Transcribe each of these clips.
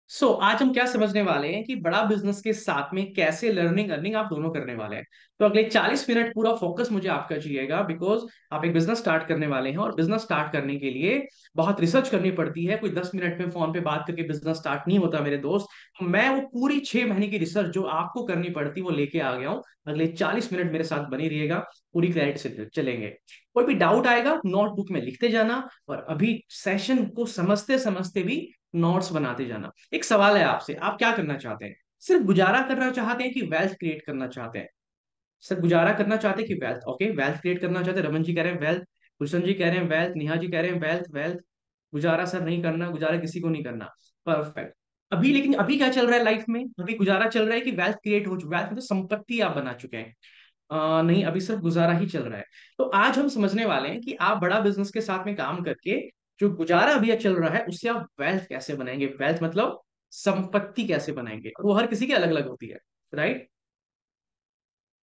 आज हम क्या समझने वाले हैं कि बड़ा बिजनेस के साथ में कैसे लर्निंग अर्निंग आप दोनों करने वाले हैं। तो अगले 40 मिनट पूरा फोकस मुझे आपका चाहिएगा, बिकॉज आप एक बिजनेस स्टार्ट करने वाले हैं और बिजनेस स्टार्ट करने के लिए बहुत रिसर्च करनी पड़ती है। कोई 10 मिनट में फोन पे बात करके बिजनेस स्टार्ट नहीं होता मेरे दोस्त। मैं वो पूरी 6 महीने की रिसर्च जो आपको करनी पड़ती है वो लेके आ गया हूँ। अगले 40 मिनट मेरे साथ बनी रहिएगा, पूरी क्लैरिटी से चलेंगे। कोई भी डाउट आएगा नोटबुक में लिखते जाना, और अभी सेशन को समझते समझते भी नोट्स बनाते जाना। एक सवाल है आपसे, आप क्या करना चाहते हैं? सिर्फ गुजारा करना चाहते हैं कि वेल्थ क्रिएट करना चाहते हैं? सिर्फ गुजारा करना चाहते हैं कि वेल्थ? ओके, वेल्थ क्रिएट करना चाहते हैं। रमन जी कह रहे हैं वेल्थ, भूषण जी कह रहे हैं वेल्थ, नेहा जी कह रहे हैं वेल्थ वेल्थ। गुजारा सर नहीं करना, गुजारा किसी को नहीं करना। परफेक्ट। अभी लेकिन अभी क्या चल रहा है लाइफ में? अभी गुजारा चल रहा है कि वेल्थ क्रिएट हो चुका है, वेल्थ मतलब संपत्ति आप बना चुके हैं? नहीं, अभी सिर्फ गुजारा ही चल रहा है। तो आज हम समझने वाले हैं कि आप बड़ा बिजनेस के साथ में काम करके जो गुजारा अभी चल रहा है उससे आप वेल्थ कैसे बनाएंगे। वेल्थ मतलब संपत्ति कैसे बनाएंगे, और वो हर किसी की अलग अलग होती है। राइट।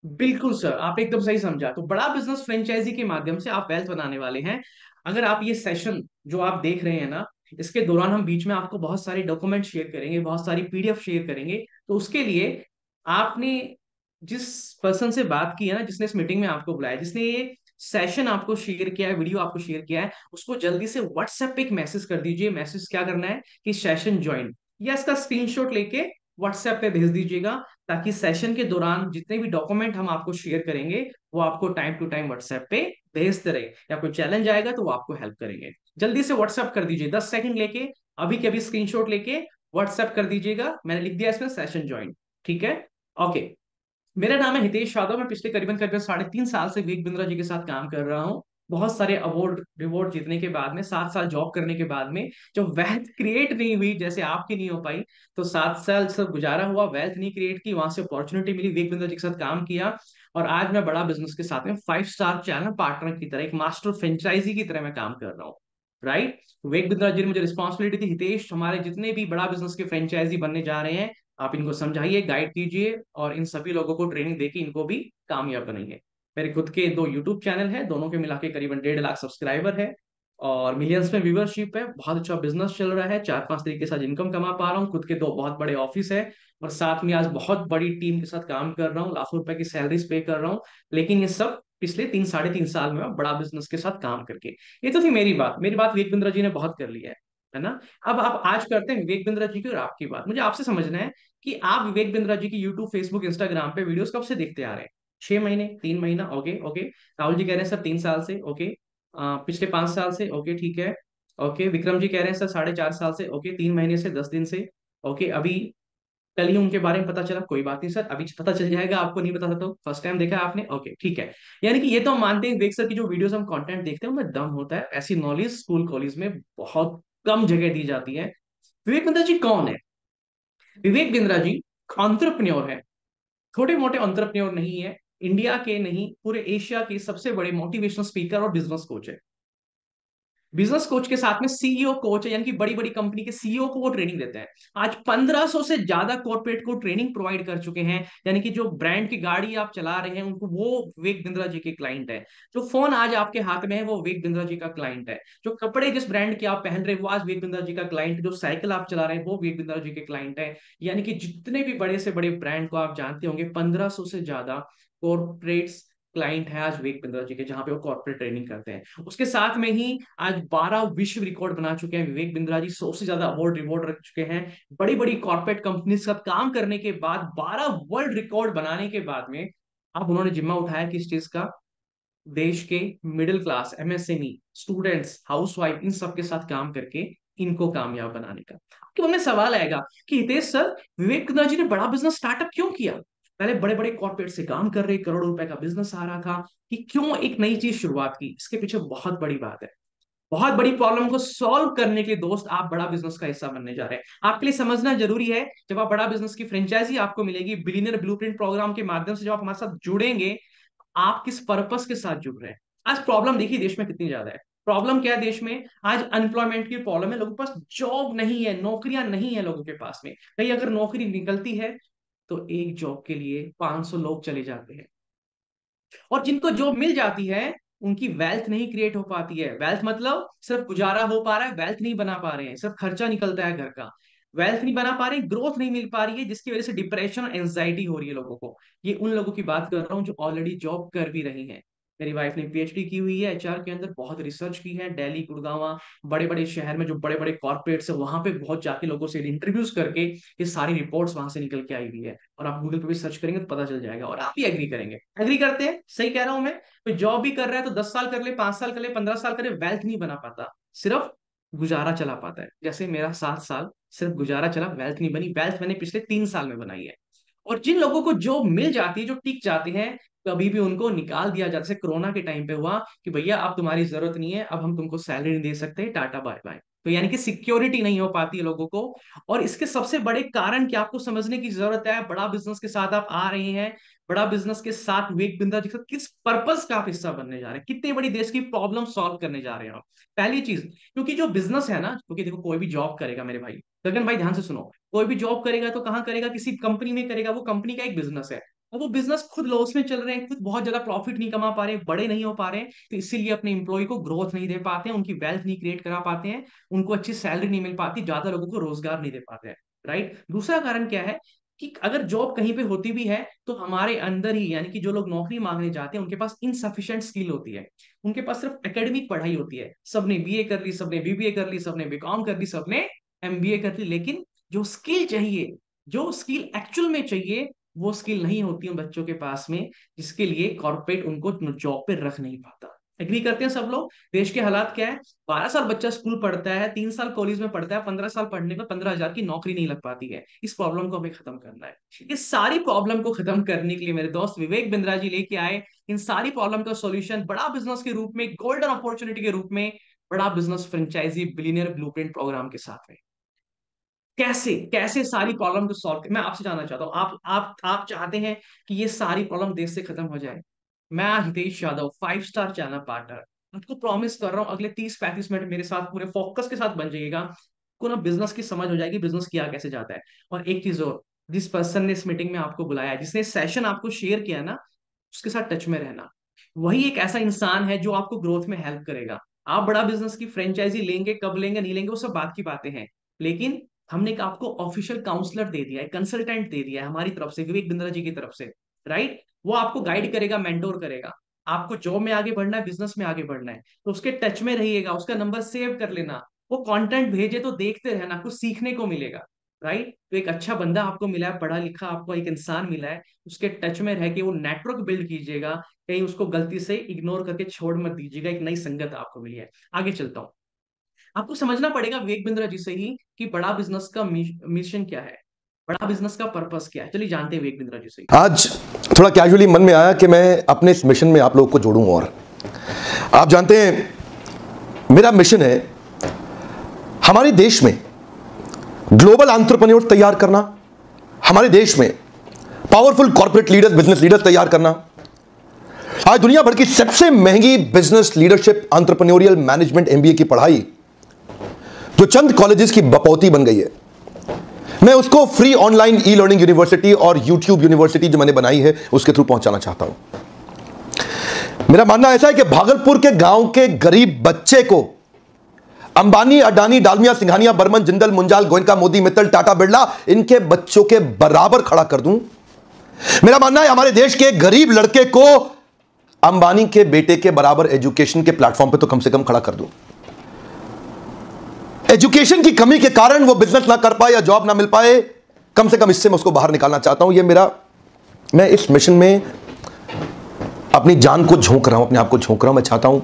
बिल्कुल सर, आप एकदम सही समझा। तो बड़ा बिजनेस फ्रेंचाइजी के माध्यम से आप वेल्थ बनाने वाले हैं। अगर आप ये सेशन जो आप देख रहे हैं ना, इसके दौरान हम बीच में आपको बहुत सारे डॉक्यूमेंट शेयर करेंगे, बहुत सारी पीडीएफ शेयर करेंगे। तो उसके लिए आपने जिस पर्सन से बात की है ना, जिसने इस मीटिंग में आपको बुलाया, जिसने ये सेशन आपको शेयर किया है, वीडियो आपको शेयर किया है, उसको जल्दी से व्हाट्सएप पे एक मैसेज कर दीजिए। मैसेज क्या करना है कि सेशन ज्वाइन, या इसका स्क्रीनशॉट लेके व्हाट्सएप पे भेज दीजिएगा, ताकि सेशन के दौरान जितने भी डॉक्यूमेंट हम आपको शेयर करेंगे वो आपको टाइम टू टाइम व्हाट्सएप पे भेजते रहे, या कोई चैलेंज आएगा तो वो आपको हेल्प करेंगे। जल्दी से व्हाट्सएप कर दीजिए, 10 सेकंड लेके, अभी के अभी स्क्रीनशॉट लेके व्हाट्सएप कर दीजिएगा। मैंने लिख दिया इसमें सेशन ज्वाइन। ठीक है। ओके। मेरा नाम है हितेश यादव। मैं पिछले करीबन करीबन 3.5 साल से विवेक बिंद्रा जी के साथ काम कर रहा हूँ। बहुत सारे अवार्ड रिवॉर्ड जीतने के बाद में, 7 साल जॉब करने के बाद में, जो वेल्थ क्रिएट नहीं हुई जैसे आपकी नहीं हो पाई, तो 7 साल सब गुजारा हुआ, वेल्थ नहीं क्रिएट की, वहां से अपॉर्चुनिटी मिली, विवेक बिंद्रा जी के साथ काम किया। और आज मैं बड़ा बिजनेस के साथ में 5 स्टार चैनल पार्टनर की तरह, एक मास्टर फ्रेंचाइजी की तरह मैं काम कर रहा हूँ। राइट। विवेक बिंद्रा जी ने मुझे रिस्पॉन्सिबिलिटी दी, हितेश हमारे जितने भी बड़ा बिजनेस के फ्रेंचाइजी बनने जा रहे हैं, आप इनको समझाइए, गाइड कीजिए, और इन सभी लोगों को ट्रेनिंग देके इनको भी कामयाब बनाइए। मेरे खुद के 2 यूट्यूब चैनल है, दोनों के मिला के करीबन 1.5 लाख सब्सक्राइबर है, और मिलियंस में व्यूवरशिप है। बहुत अच्छा बिजनेस चल रहा है, 4-5 तरीके से आज इनकम कमा पा रहा हूँ। खुद के 2 बहुत बड़े ऑफिस है, और साथ में आज बहुत बड़ी टीम के साथ काम कर रहा हूँ, लाखों रुपए की सैलरीज पे कर रहा हूँ। लेकिन ये सब पिछले 3 साढ़े 3 साल में मैं बड़ा बिजनेस के साथ काम करके। ये तो थी मेरी बात विवेक बिंद्रा जी ने बहुत कर लिया है ना। अब आप आज करते हैं विवेक बिंद्रा जी की और आपकी बात। मुझे आपसे समझना है कि आप विवेक बिंद्रा जी की यूट्यूब, फेसबुक, इंस्टाग्राम पे वीडियोस कब से देखते आ रहे हैं? 6 महीने, 3 महीना? Okay okay. राहुल जी कह रहे हैं सर 3 साल से। ओके। पिछले 5 साल से? ओके ठीक है। ओके, विक्रम जी कह रहे हैं सर 4.5 साल से। ओके, 3 महीने से, 10 दिन से। ओके, अभी कल ही उनके बारे में पता चला। कोई बात नहीं सर, अभी पता चल जाएगा, आपको नहीं पता था तो फर्स्ट टाइम देखा आपने। ओके ठीक है। यानी कि ये तो हम मानते हैं विवेक सर की जो वीडियोस हम कंटेंट देखते हैं उनमें दम होता है। ऐसी नॉलेज स्कूल कॉलेज में बहुत कम जगह दी जाती है। विवेक बिंद्रा जी कौन है? विवेक बिंद्रा जी एंटरप्रेन्योर है, छोटे मोटे एंटरप्रेन्योर नहीं है। इंडिया के नहीं, पूरे एशिया के सबसे बड़े मोटिवेशनल स्पीकर और बिजनेस कोच है। बिजनेस कोच के साथ में सीईओ कोच है, यानी कि बड़ी बड़ी कंपनी के सीईओ को वो ट्रेनिंग देते हैं। आज 1500 से ज्यादा कॉर्पोरेट को ट्रेनिंग प्रोवाइड कर चुके हैं। यानी कि जो ब्रांड की गाड़ी आप चला रहे हैं उनको, वो विवेक बिंद्रा जी के क्लाइंट है। जो फोन आज आपके हाथ में है वो विवेक बिंद्रा जी का क्लाइंट है। जो कपड़े जिस ब्रांड के आप पहन रहे हैं वो आज विवेक बिंद्रा जी का क्लाइंट है। जो साइकिल आप चला रहे हैं वो विवेक बिंद्रा जी के क्लाइंट है। यानी कि जितने भी बड़े से बड़े ब्रांड को आप जानते होंगे, 1500 से ज्यादा कॉर्पोरेट्स क्लाइंट है आज विवेक बिंद्रा जी के, जहां पे वो कॉर्पोरेट ट्रेनिंग करते हैं। उसके साथ में ही आज 12 विश्व रिकॉर्ड बना चुके हैं विवेक बिंद्रा जी, 100 से ज्यादा अवार्ड रिवॉर्ड रख चुके हैं। बड़ी बड़ी कॉर्पोरेट कंपनी के साथ काम करने के बाद, 12 वर्ल्ड रिकॉर्ड बनाने के बाद में, अब उन्होंने जिम्मा उठाया किस चीज का? देश के middle class, MSME students, housewife, इन सब के साथ काम करके इनको कामयाब बनाने का। आपके मन में सवाल आएगा कि हितेश सर, विवेक बिंद्रा जी ने बड़ा बिजनेस स्टार्टअप क्यों किया? पहले बड़े बड़े कॉर्पोरेट से काम कर रहे, करोड़ों रुपए का बिजनेस आ रहा था, कि क्यों एक नई चीज शुरुआत की? इसके पीछे बहुत बड़ी बात है। बहुत बड़ी प्रॉब्लम को सॉल्व करने के लिए दोस्त आप बड़ा बिजनेस का हिस्सा बनने जा रहे हैं। आपके लिए समझना जरूरी है, जब आप बड़ा बिजनेस की फ्रेंचाइजी आपको मिलेगी बिलियनर ब्लूप्रिंट प्रोग्राम के माध्यम से, जब आप हमारे साथ जुड़ेंगे, आप किस पर्पस के साथ जुड़ रहे हैं। आज प्रॉब्लम देखिए देश में कितनी ज्यादा है। प्रॉब्लम क्या है देश में? आज अनएम्प्लॉयमेंट की प्रॉब्लम है, लोगों के पास जॉब नहीं है, नौकरियां नहीं है लोगों के पास में। कहीं अगर नौकरी निकलती है तो एक जॉब के लिए 500 लोग चले जाते हैं। और जिनको जॉब मिल जाती है उनकी वेल्थ नहीं क्रिएट हो पाती है। वेल्थ मतलब सिर्फ गुजारा हो पा रहा है, वेल्थ नहीं बना पा रहे हैं, सिर्फ खर्चा निकलता है घर का। वेल्थ नहीं बना पा रहे, ग्रोथ नहीं मिल पा रही है, जिसकी वजह से डिप्रेशन और एंजाइटी हो रही है लोगों को। ये उन लोगों की बात कर रहा हूँ जो ऑलरेडी जॉब कर भी रही हैं। मेरी वाइफ ने पीएचडी की हुई है एचआर के अंदर, बहुत रिसर्च की है, दिल्ली, गुड़गांव, बड़े बड़े शहर में जो बड़े बड़े कॉर्पोरेट्स है वहां पे बहुत जाके लोगों से इंटरव्यूज करके ये सारी रिपोर्ट्स वहां से निकल के आई हुई है। और आप गूगल पे भी सर्च करेंगे तो पता चल जाएगा, और आप भी एग्री करेंगे। एग्री करते हैं, सही कह रहा हूं मैं? कोई जॉब भी कर रहा है तो 10 साल कर ले, 5 साल कर ले, 15 साल करे, वेल्थ नहीं बना पाता, सिर्फ गुजारा चला पाता है। जैसे मेरा 7 साल सिर्फ गुजारा चला, वेल्थ नहीं बनी। वेल्थ मैंने पिछले 3 साल में बनाई है। और जिन लोगों को जॉब मिल जाती है, जो टिक जाते हैं, कभी भी उनको निकाल दिया जाता है। जैसे कोरोना के टाइम पे हुआ कि भैया अब तुम्हारी जरूरत नहीं है, अब हम तुमको सैलरी नहीं दे सकते, टाटा बाय बाय। तो यानी कि सिक्योरिटी नहीं हो पाती है लोगों को। और इसके सबसे बड़े कारण क्या आपको समझने की जरूरत है? बड़ा बिजनेस के साथ आप आ रहे हैं, बड़ा बिजनेस के साथ विवेक बिंद्रा जी के साथ किस पर्पस का आप हिस्सा बनने जा रहे हैं, कितनी बड़ी देश की प्रॉब्लम सॉल्व करने जा रहे हैं आप। पहली चीज, क्योंकि जो बिजनेस है ना, क्योंकि देखो कोई भी जॉब करेगा मेरे भाई, गगन भाई ध्यान से सुनो, कोई भी जॉब करेगा तो कहाँ करेगा? किसी कंपनी में करेगा, वो कंपनी का एक बिजनेस है। और वो बिजनेस खुद लॉस में चल रहे हैं, खुद बहुत ज्यादा प्रॉफिट नहीं कमा पा रहे, बड़े नहीं हो पा रहे हैं, तो इसीलिए अपने इंप्लॉय को ग्रोथ नहीं दे पाते हैं, उनकी वेल्थ नहीं क्रिएट करा पाते हैं, उनको अच्छी सैलरी नहीं मिल पाती, ज्यादा लोगों को रोजगार नहीं दे पाते हैं। राइट। दूसरा कारण क्या है कि अगर जॉब कहीं पे होती भी है तो हमारे अंदर ही, यानी कि जो लोग नौकरी मांगने जाते हैं उनके पास इनसफिशिएंट स्किल होती है। उनके पास सिर्फ एकेडमिक पढ़ाई होती है, सबने बीए कर ली, सबने बीबीए कर ली, सबने बीकॉम कर ली, सबने एमबीए कर ली, लेकिन जो स्किल चाहिए, जो स्किल एक्चुअल में चाहिए, वो स्किल नहीं होती उन बच्चों के पास में, जिसके लिए कॉर्पोरेट उनको जॉब पे रख नहीं पाता। एग्री करते हैं सब लोग? देश के हालात क्या है? 12 साल बच्चा स्कूल पढ़ता है, 3 साल कॉलेज में पढ़ता है, 15 साल पढ़ने में 15,000 की नौकरी नहीं लग पाती है। इस प्रॉब्लम को हमें खत्म करना है। इस सारी प्रॉब्लम को खत्म करने के लिए मेरे दोस्त विवेक बिंद्रा जी लेके आए इन सारी प्रॉब्लम का सॉल्यूशन, बड़ा बिजनेस के रूप में, गोल्डन अपॉर्चुनिटी के रूप में, बड़ा business franchisee billionaire blueprint programme के साथ में। कैसे कैसे सारी प्रॉब्लम को सॉल्व, मैं आपसे जानना चाहता हूँ, आप चाहते हैं कि ये सारी प्रॉब्लम देश से खत्म हो जाए? मैं Hitesh Yadav, 5 star channel partner, आपको प्रॉमिस कर रहा हूँ अगले 30-35 मिनट मेरे साथ पूरे फोकस के साथ बन जाइएगा, को ना बिजनेस की समझ हो जाएगी, बिजनेस किया कैसे जाता है। और एक चीज और, जिस पर्सन ने इस मीटिंग में आपको बुलाया है, जिसने सेशन आपको शेयर किया ना, उसके साथ टच में रहना। वही एक ऐसा इंसान है जो आपको ग्रोथ में हेल्प करेगा। आप बड़ा बिजनेस की फ्रेंचाइजी लेंगे, कब लेंगे नहीं लेंगे वो सब बात की बातें हैं, लेकिन हमने एक आपको ऑफिशियल काउंसलर दे दिया है, कंसल्टेंट दे दिया है हमारी तरफ से, विवेक बिंद्रा जी की तरफ से। राइट। वो आपको गाइड करेगा, मेंटोर करेगा। आपको जॉब में आगे बढ़ना है, बिजनेस में आगे बढ़ना है, तो उसके टच में रहिएगा, उसका नंबर सेव कर लेना। वो कंटेंट भेजे तो देखते रहना, कुछ सीखने को मिलेगा। राइट। तो एक अच्छा बंदा आपको मिला है, पढ़ा लिखा आपको एक इंसान मिला है, उसके टच में रह के वो नेटवर्क बिल्ड कीजिएगा। कहीं उसको गलती से इग्नोर करके छोड़ मत दीजिएगा, एक नई संगत आपको मिली है। आगे चलता हूँ। आपको समझना पड़ेगा विवेक बिंद्रा जी से ही कि बड़ा बिजनेस का मिशन क्या है, बड़ा बिजनेस का पर्पस क्या है। चलिए जानते हैं विवेक बिंद्रा जी से ही। आज थोड़ा कैजुअली मन में आया कि मैं अपने इस मिशन में आप लोगों को जोड़ूं। और आप जानते हैं मेरा मिशन है हमारे देश में ग्लोबल एंटरप्रेन्योर तैयार करना, हमारे देश में powerful corporate leaders, business leaders तैयार करना। आज दुनिया भर की सबसे महंगी business leadership entrepreneurial management MBA की पढ़ाई जो चंद कॉलेजेस की बपौती बन गई है, मैं उसको free online e learning university और यूट्यूब यूनिवर्सिटी जो मैंने बनाई है उसके थ्रू पहुंचाना चाहता हूं। मेरा मानना ऐसा है कि भागलपुर के गांव के गरीब बच्चे को अंबानी, अडानी, डालमिया, सिंघानिया, बर्मन, जिंदल, मुंजाल, गोयनका, मोदी, मित्तल, टाटा, बिरला, इनके बच्चों के बराबर खड़ा कर दूं। मेरा मानना है हमारे देश के गरीब लड़के को अंबानी के बेटे के बराबर एजुकेशन के प्लेटफॉर्म पे तो कम से कम खड़ा कर दूं। एजुकेशन की कमी के कारण वो बिजनेस ना कर पाए या जॉब ना मिल पाए, कम से कम इससे मैं उसको बाहर निकालना चाहता हूं। ये मेरा, मैं इस मिशन में अपनी जान को झोंक रहा हूं, अपने आप को झोंक रहा हूं। मैं चाहता हूं,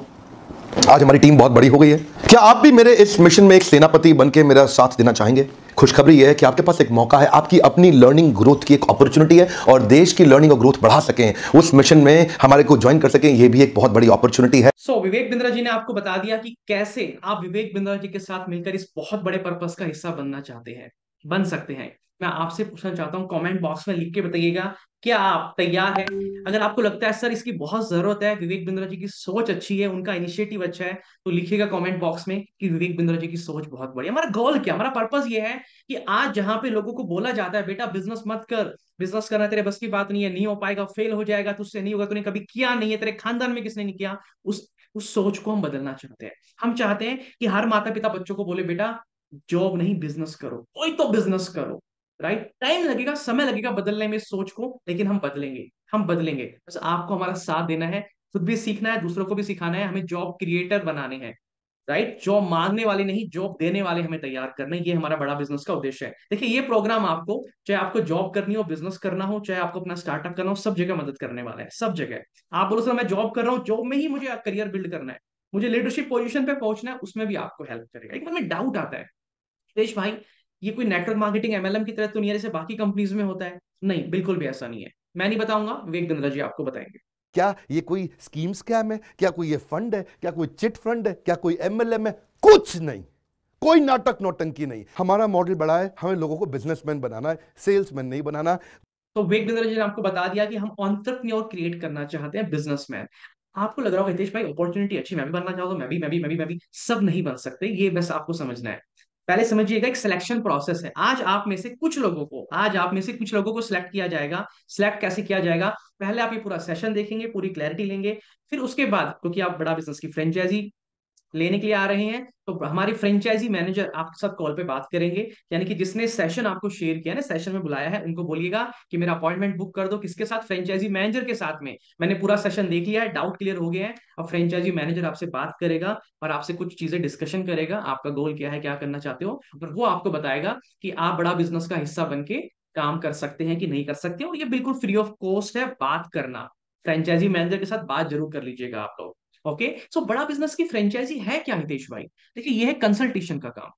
आज हमारी टीम बहुत बड़ी हो गई है, क्या आप भी मेरे इस मिशन में एक सेनापति बनकर मेरा साथ देना चाहेंगे? खुशखबरी यह है कि आपके पास एक मौका है, आपकी अपनी लर्निंग ग्रोथ की एक अपॉर्चुनिटी है, और देश की लर्निंग और ग्रोथ बढ़ा सकें, उस मिशन में हमारे को ज्वाइन कर सकें, यह भी एक बहुत बड़ी अपॉर्चुनिटी है। विवेक बिंद्रा जी ने आपको बता दिया कि कैसे आप विवेक बिंद्रा जी के साथ मिलकर इस बहुत बड़े पर्पस का हिस्सा बनना चाहते हैं, बन सकते हैं। मैं आपसे पूछना चाहता हूं, कमेंट बॉक्स में लिख के बताइएगा, क्या आप तैयार हैं? अगर आपको लगता है सर इसकी बहुत जरूरत है, विवेक बिंद्रा जी की सोच अच्छी है, उनका इनिशिएटिव अच्छा है, तो लिखिएगा कमेंट बॉक्स में कि विवेक बिंद्रा जी की सोच बहुत बड़ी है। हमारा गोल क्या, हमारा पर्पस ये है कि आज जहां पे लोगों को बोला जाता है बेटा बिजनेस मत कर, बिजनेस करना तेरे बस की बात नहीं है, नहीं हो पाएगा, फेल हो जाएगा, तुझसे नहीं होगा, तूने कभी किया नहीं है, तेरे खानदान में किसने नहीं किया, उस सोच को हम बदलना चाहते हैं। हम चाहते हैं कि हर माता पिता बच्चों को बोले बेटा जॉब नहीं, बिजनेस करो, कोई तो बिजनेस करो। राइट, टाइम लगेगा, समय लगेगा बदलने में सोच को, लेकिन हम बदलेंगे, हम बदलेंगे। बस आपको हमारा साथ देना है, खुद भी सीखना है, दूसरों को भी सिखाना है। हमें जॉब क्रिएटर बनाने हैं। राइट, जॉब मांगने वाले नहीं, जॉब देने वाले हमें तैयार करना है। ये हमारा बड़ा बिजनेस का उद्देश्य है। देखिए, ये प्रोग्राम आपको, चाहे आपको जॉब करनी हो, बिजनेस करना हो, चाहे आपको अपना स्टार्टअप करना हो, सब जगह मदद करने वाला है, सब जगह। आप बोलो सर मैं जॉब कर रहा हूँ, जॉब में ही मुझे करियर बिल्ड करना है, मुझे लीडरशिप पोजीशन पे पहुंचना है, उसमें भी आपको हेल्प करेगा। एक में डाउट आता है, देश भाई, ये कोई नेटवर्क मार्केटिंग एमएलएम की तरह तो नहीं है जैसे बाकी कंपनीज में होता है? नहीं, बिल्कुल भी ऐसा नहीं है। मैं नहीं बताऊंगा, विवेक बिंद्रा जी आपको बताएंगे। क्या ये कोई स्कीम स्कैम है? क्या कोई ये फंड है? क्या कोई चिट फंड है? क्या कोई एमएलएम है? कुछ नहीं, कोई नाटक नौटंकी नहीं। हमारा मॉडल बड़ा है, हमें लोगों को बिजनेसमैन बनाना है, सेल्समैन नहीं बनाना। तो विवेक बिंद्रा जी ने आपको बता दिया कि हम एंटरप्रेन्योर क्रिएट करना चाहते हैं, बिजनेसमैन। आपको लग रहा होगा हितेश भाई अपॉर्चुनिटी अच्छी, मैं भी बनना चाहता हूँ, मैं भी सब नहीं बन सकते, ये बस आपको समझना है। पहले समझिएगा, एक सिलेक्शन प्रोसेस है। आज आप में से कुछ लोगों को सिलेक्ट किया जाएगा। सिलेक्ट कैसे किया जाएगा? पहले आप ये पूरा सेशन देखेंगे, पूरी क्लैरिटी लेंगे। फिर उसके बाद, क्योंकि आप बड़ा बिजनेस की फ्रेंचाइजी लेने के लिए आ रहे हैं, तो हमारी फ्रेंचाइजी मैनेजर आपके साथ कॉल पे बात करेंगे। यानी कि जिसने सेशन आपको शेयर किया ना, सेशन में बुलाया है, उनको बोलिएगा कि मेरा अपॉइंटमेंट बुक कर दो। किसके साथ? फ्रेंचाइजी मैनेजर के साथ में। मैंने पूरा सेशन देख लिया है, डाउट क्लियर हो गया है। अब फ्रेंचाइजी मैनेजर आपसे बात करेगा और आपसे कुछ चीजें डिस्कशन करेगा, आपका गोल क्या है, क्या करना चाहते हो, और वो आपको बताएगा कि आप बड़ा बिजनेस का हिस्सा बन के काम कर सकते हैं कि नहीं कर सकते। और ये बिल्कुल फ्री ऑफ कॉस्ट है, बात करना फ्रेंचाइजी मैनेजर के साथ बात जरूर कर लीजिएगा आप लोग। ओके, सो बड़ा बिजनेस की फ्रेंचाइजी है क्या हितेश भाई? देखिए, ये है कंसल्टेशन का काम।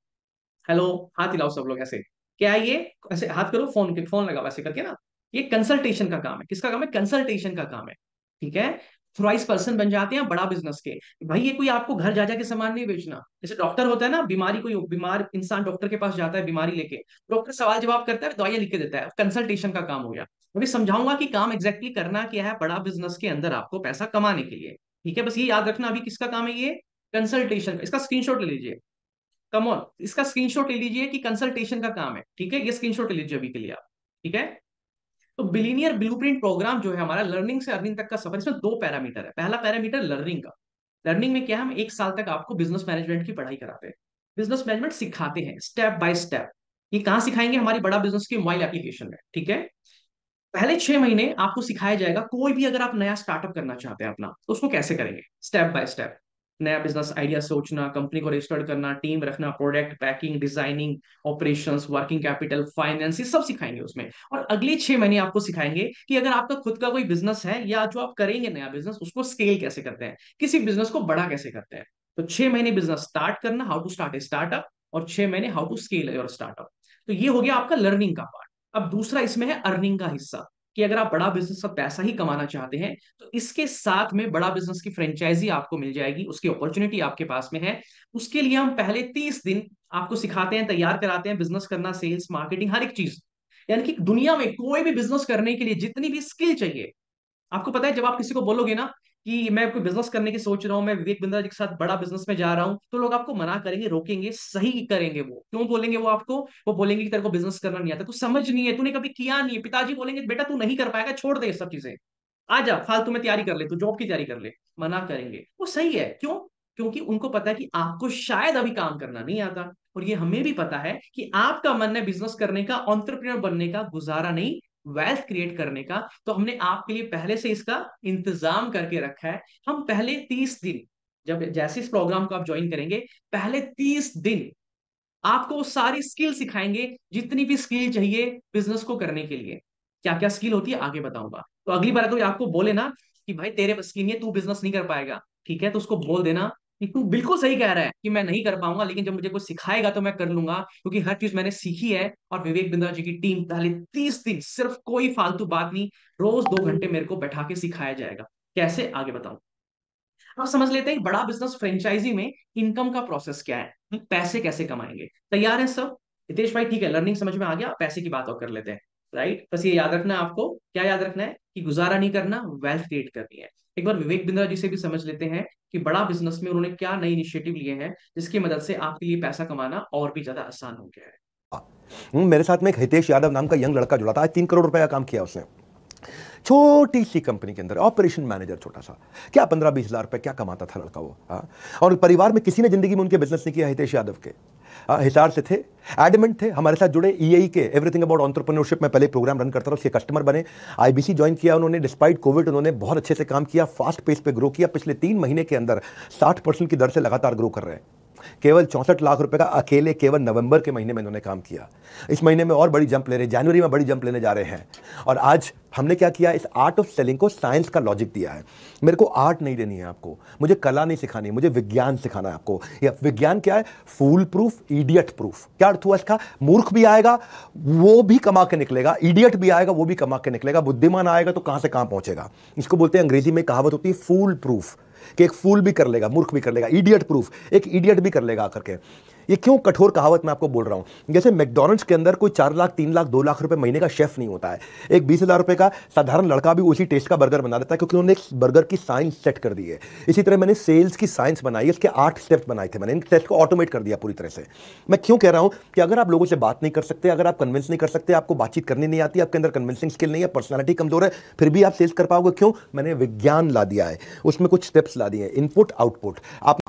हेलो, हाथ हिलाओ सब लोग ऐसे। क्या है ये? ऐसे हाथ करो, फोन के फोन लगाओ ऐसे करके ना। ये कंसल्टेशन का काम है। किसका काम है? कंसल्टेशन का काम है। ठीक है, थ्राइस पर्सन बन जाते हैं बड़ा बिजनेस के। भाई, ये कोई आपको घर जा जाके सामान नहीं बेचना। जैसे डॉक्टर होता है ना, बीमारी, कोई बीमार इंसान डॉक्टर के पास जाता है बीमारी लेके, डॉक्टर सवाल जवाब करता है, दवाइयां लिख के देता है, कंसल्टेशन का काम हो गया। मैं भी समझाऊंगा कि काम एग्जैक्टली करना क्या है बड़ा बिजनेस के अंदर आपको पैसा कमाने के लिए। ठीक है, बस ये याद रखना, अभी किसका काम है ये? कंसल्टेशन का। इसका स्क्रीनशॉट ले लीजिए। कम ऑन, इसका स्क्रीनशॉट ले लीजिए कि कंसल्टेशन का काम है। ठीक है, ये स्क्रीनशॉट ले लीजिए अभी के लिए आप। ठीक है, तो बिलीनियर ब्लूप्रिंट प्रोग्राम जो है हमारा, लर्निंग से अर्निंग तक का सफर, इसमें दो पैरामीटर है। पहला पैरामीटर लर्निंग का। लर्निंग में क्या है, हम एक साल तक आपको बिजनेस मैनेजमेंट की पढ़ाई कराते हैं, बिजनेस मैनेजमेंट सिखाते हैं स्टेप बाय स्टेप। ये कहाँ सिखाएंगे? हमारी बड़ा बिजनेस की मोबाइल एप्लीकेशन में। ठीक है, पहले 6 महीने आपको सिखाया जाएगा। कोई भी अगर आप नया स्टार्टअप करना चाहते हैं अपना, तो उसको कैसे करेंगे, स्टेप बाय स्टेप। नया बिजनेस आइडिया सोचना, कंपनी को रजिस्टर्ड करना, टीम रखना, product, packing, designing, operations, working capital, finance, ये सब सिखाएंगे उसमें। और अगले 6 महीने आपको सिखाएंगे कि अगर आपका खुद का कोई बिजनेस है या जो आप करेंगे नया बिजनेस, उसको स्केल कैसे करते हैं, किसी बिजनेस को बड़ा कैसे करते हैं। तो 6 महीने बिजनेस स्टार्ट करना, how to start a startup, और 6 महीने how to scale your startup. तो ये हो गया आपका लर्निंग का पार्ट। अब दूसरा इसमें है अर्निंग का हिस्सा, कि अगर आप बड़ा बिजनेस का पैसा ही कमाना चाहते हैं, तो इसके साथ में बड़ा बिजनेस की फ्रेंचाइजी आपको मिल जाएगी, उसकी अपॉर्चुनिटी आपके पास में है। उसके लिए हम पहले 30 दिन आपको सिखाते हैं, तैयार कराते हैं, बिजनेस करना, सेल्स, मार्केटिंग, हर एक चीज। यानी कि दुनिया में कोई भी बिजनेस करने के लिए जितनी भी स्किल चाहिए, आपको पता है, जब आप किसी को बोलोगे ना कि मैं कोई बिजनेस करने की सोच रहा हूं, मैं विवेक बिंद्रा जी के साथ बड़ा बिजनेस में जा रहा हूं, तो लोग आपको मना करेंगे, रोकेंगे, सही करेंगे। वो क्यों बोलेंगे? वो आपको, वो बोलेंगे कि तेरे को बिजनेस करना नहीं आता, तू समझ नहीं है, तूने कभी किया नहीं है। पिताजी बोलेंगे बेटा तू नहीं कर पाएगा, छोड़ दे ये सब चीजें, आ जा फालतू में तैयारी कर ले, तू जॉब की तैयारी कर ले। मना करेंगे, वो सही है। क्यों? क्योंकि उनको पता है कि आपको शायद अभी काम करना नहीं आता। और ये हमें भी पता है कि आपका मन है बिजनेस करने का, एंटरप्रेन्योर बनने का, गुजारा नहीं, वेल्थ क्रिएट करने का। तो हमने आपके लिए पहले से इसका इंतजाम करके रखा है। हम पहले 30 दिन, जब जैसे इस प्रोग्राम को आप ज्वाइन करेंगे, पहले 30 दिन आपको वो सारी स्किल सिखाएंगे, जितनी भी स्किल चाहिए बिजनेस को करने के लिए। क्या क्या स्किल होती है आगे बताऊंगा। तो अगली बार कोई आपको बोले ना कि भाई तेरे बस की नहीं है, तू बिजनेस नहीं कर पाएगा, ठीक है, तो उसको बोल देना कि तू बिल्कुल सही कह रहा है कि मैं नहीं कर पाऊंगा, लेकिन जब मुझे कुछ सिखाएगा तो मैं कर लूंगा, क्योंकि हर चीज मैंने सीखी है। और विवेक बिंद्रा जी की टीम पहले 30 दिन, सिर्फ कोई फालतू बात नहीं, रोज 2 घंटे मेरे को बैठा के सिखाया जाएगा। कैसे, आगे बताऊं। अब समझ लेते हैं कि बड़ा बिजनेस फ्रेंचाइजी में इनकम का प्रोसेस क्या है, हम पैसे कैसे कमाएंगे। तैयार है सब? हितेश भाई ठीक है, लर्निंग समझ में आ गया, पैसे की बात और कर लेते हैं। राइट, बस ये याद रखना है आपको, क्या याद रखना है कि गुजारा नहीं करना, वेल्थ क्रिएट करनी है। एक बार विवेक बिंद्रा जी से भी समझ लेते हैं कि बड़ा बिजनेस में उन्होंने क्या नई इनिशिएटिव लिए हैं, जिसकी मदद से आपके लिए पैसा कमाना और भी ज्यादा आसान हो गया है। मेरे साथ में एक हितेश यादव नाम का यंग लड़का जुड़ा था। आज 3 करोड़ रुपए का काम किया उसने, छोटी सी कंपनी के अंदर ऑपरेशन मैनेजर, छोटा सा, क्या 15-20 हज़ार रुपए क्या कमाता था लड़का वो। और परिवार में किसी ने जिंदगी में उनके बिजनेस नहीं किया हितेश यादव के। हिसार से थे, एडमेंट थे, हमारे साथ जुड़े। ईएई के एवरीथिंग अबाउट एंटरप्रेन्योरशिप में पहले प्रोग्राम रन करता था, उसके कस्टमर बने। आईबीसी ज्वाइन किया उन्होंने, डिस्पाइट कोविड उन्होंने बहुत अच्छे से काम किया, फास्ट पेस पे ग्रो किया। पिछले 3 महीने के अंदर 60% की दर से लगातार ग्रो कर रहे हैं। केवल 64 लाख रुपए का अकेले केवल नवंबर के महीने में इन्होंने काम किया। इस महीने में और बड़ी जंप ले रहे हैं, जनवरी में बड़ी जंप लेने जा रहे हैं। और आज हमने क्या किया, इस आर्ट ऑफ सेलिंग को साइंस का लॉजिक दिया है। मेरे को आर्ट नहीं देनी है आपको, मुझे कला नहीं सिखानी है, मुझे विज्ञान सिखाना है आपको। या विज्ञान क्या है? फूल प्रूफ, इडियट प्रूफ। क्या अर्थ हुआ इसका? मूर्ख भी आएगा वो भी कमा के निकलेगा, इडियट भी आएगा वो भी कमा के निकलेगा, बुद्धिमान आएगा तो कहां से कहां पहुंचेगा। इसको बोलते हैं, अंग्रेजी में कहावत होती है फूल प्रूफ, कि एक फूल भी कर लेगा, मूर्ख भी कर लेगा। इडियट प्रूफ, एक इडियट भी कर लेगा आकर के। ये क्यों कठोर कहावत मैं आपको बोल रहा हूं? जैसे मैकडॉनल्ड्स के अंदर कोई 4 लाख, 3 लाख, 2 लाख रुपए महीने का शेफ नहीं होता है। एक 20,000 रुपए का साधारण लड़का भी उसी टेस्ट का बर्गर बना देता है, क्योंकि उन्होंने एक बर्गर की साइंस सेट कर दी है। इसी तरह मैंने सेल्स की साइंस बनाई है, इसके 8 स्टेप्स बनाए थे मैंने, इन स्टेप्स को ऑटोमेट कर दिया पूरी तरह से। मैं क्यों कह रहा हूं कि अगर आप लोगों से बात नहीं कर सकते, अगर आप कन्विंस नहीं कर सकते, आपको बातचीत करनी नहीं आती, आपके अंदर कन्विंसिंग स्किल नहीं है, पर्सनैलिटी कमजोर है, फिर भी आप सेल्स कर पाओगे। क्यों? मैंने विज्ञान ला दिया है, उसमें कुछ स्टेप्स ला दिए हैं, इनपुट आउटपुट। आप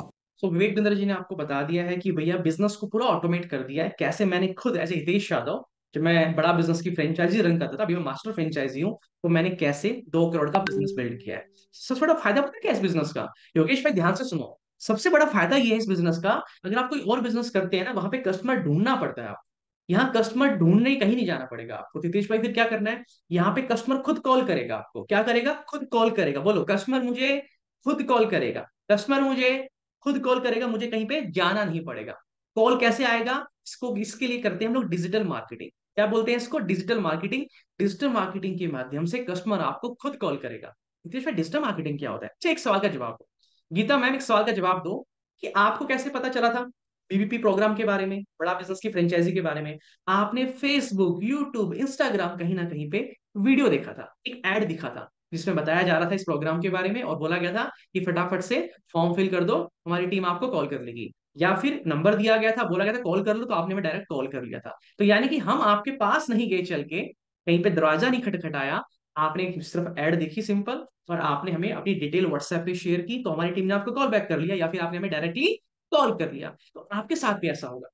तो विवेक बिंद्रा जी ने आपको बता दिया है कि भैया बिजनेस को पूरा ऑटोमेट कर दिया है। कैसे मैंने खुद एज ए हितेश यादव, जब मैं बड़ा बिजनेस की फ्रेंचाइजी रन करता था, अभी मैं मास्टर फ्रेंचाइजी हूँ, तो मैंने कैसे 2 करोड़ का बिजनेस बिल्ड किया है। सबसे बड़ा फायदा पता है क्या है इस बिजनेस का? योगेश भाई ध्यान से सुनो। सबसे बड़ा फायदा ये है इस बिजनेस का, अगर आप कोई और बिजनेस करते हैं ना, वहां पे कस्टमर ढूंढना पड़ता है आपको। यहाँ कस्टमर ढूंढने कहीं नहीं जाना पड़ेगा आपको। हितेश भाई फिर क्या करना है, यहाँ पे कस्टमर खुद कॉल करेगा आपको। क्या करेगा? खुद कॉल करेगा। बोलो, कस्टमर मुझे खुद कॉल करेगा। कस्टमर मुझे खुद कॉल करेगा, मुझे कहीं पे जाना नहीं पड़ेगा। कॉल कैसे आएगा? इसको इसके लिए करते हैं हम लोग डिजिटल मार्केटिंग। क्या बोलते हैं इसको? Digital marketing. डिजिटल मार्केटिंग के माध्यम से कस्टमर आपको खुद कॉल करेगा। नितीश भाई, डिजिटल मार्केटिंग क्या होता है? अच्छा, एक सवाल का जवाब दो। गीता मैम, एक सवाल का जवाब दो कि आपको कैसे पता चला था बीबीपी प्रोग्राम के बारे में, बड़ा बिजनेस की फ्रेंचाइजी के बारे में? आपने फेसबुक, यूट्यूब, इंस्टाग्राम कहीं ना कहीं पे वीडियो देखा था, एक एड दिखा था, जिसमें बताया जा रहा था इस प्रोग्राम के बारे में, और बोला गया था कि फटाफट से फॉर्म फिल कर दो, हमारी टीम आपको कॉल कर लेगी। या फिर नंबर दिया गया था, बोला गया था कॉल कर लो, तो आपने में डायरेक्ट कॉल कर लिया था। तो यानी कि हम आपके पास नहीं गए चल के, कहीं पे दरवाजा नहीं खटखटाया, आपने सिर्फ एड देखी सिंपल, और आपने हमें अपनी डिटेल व्हाट्सएप पे शेयर की, तो हमारी टीम ने आपको कॉल बैक कर लिया, या फिर आपने हमें डायरेक्टली कॉल कर लिया। तो आपके साथ भी ऐसा होगा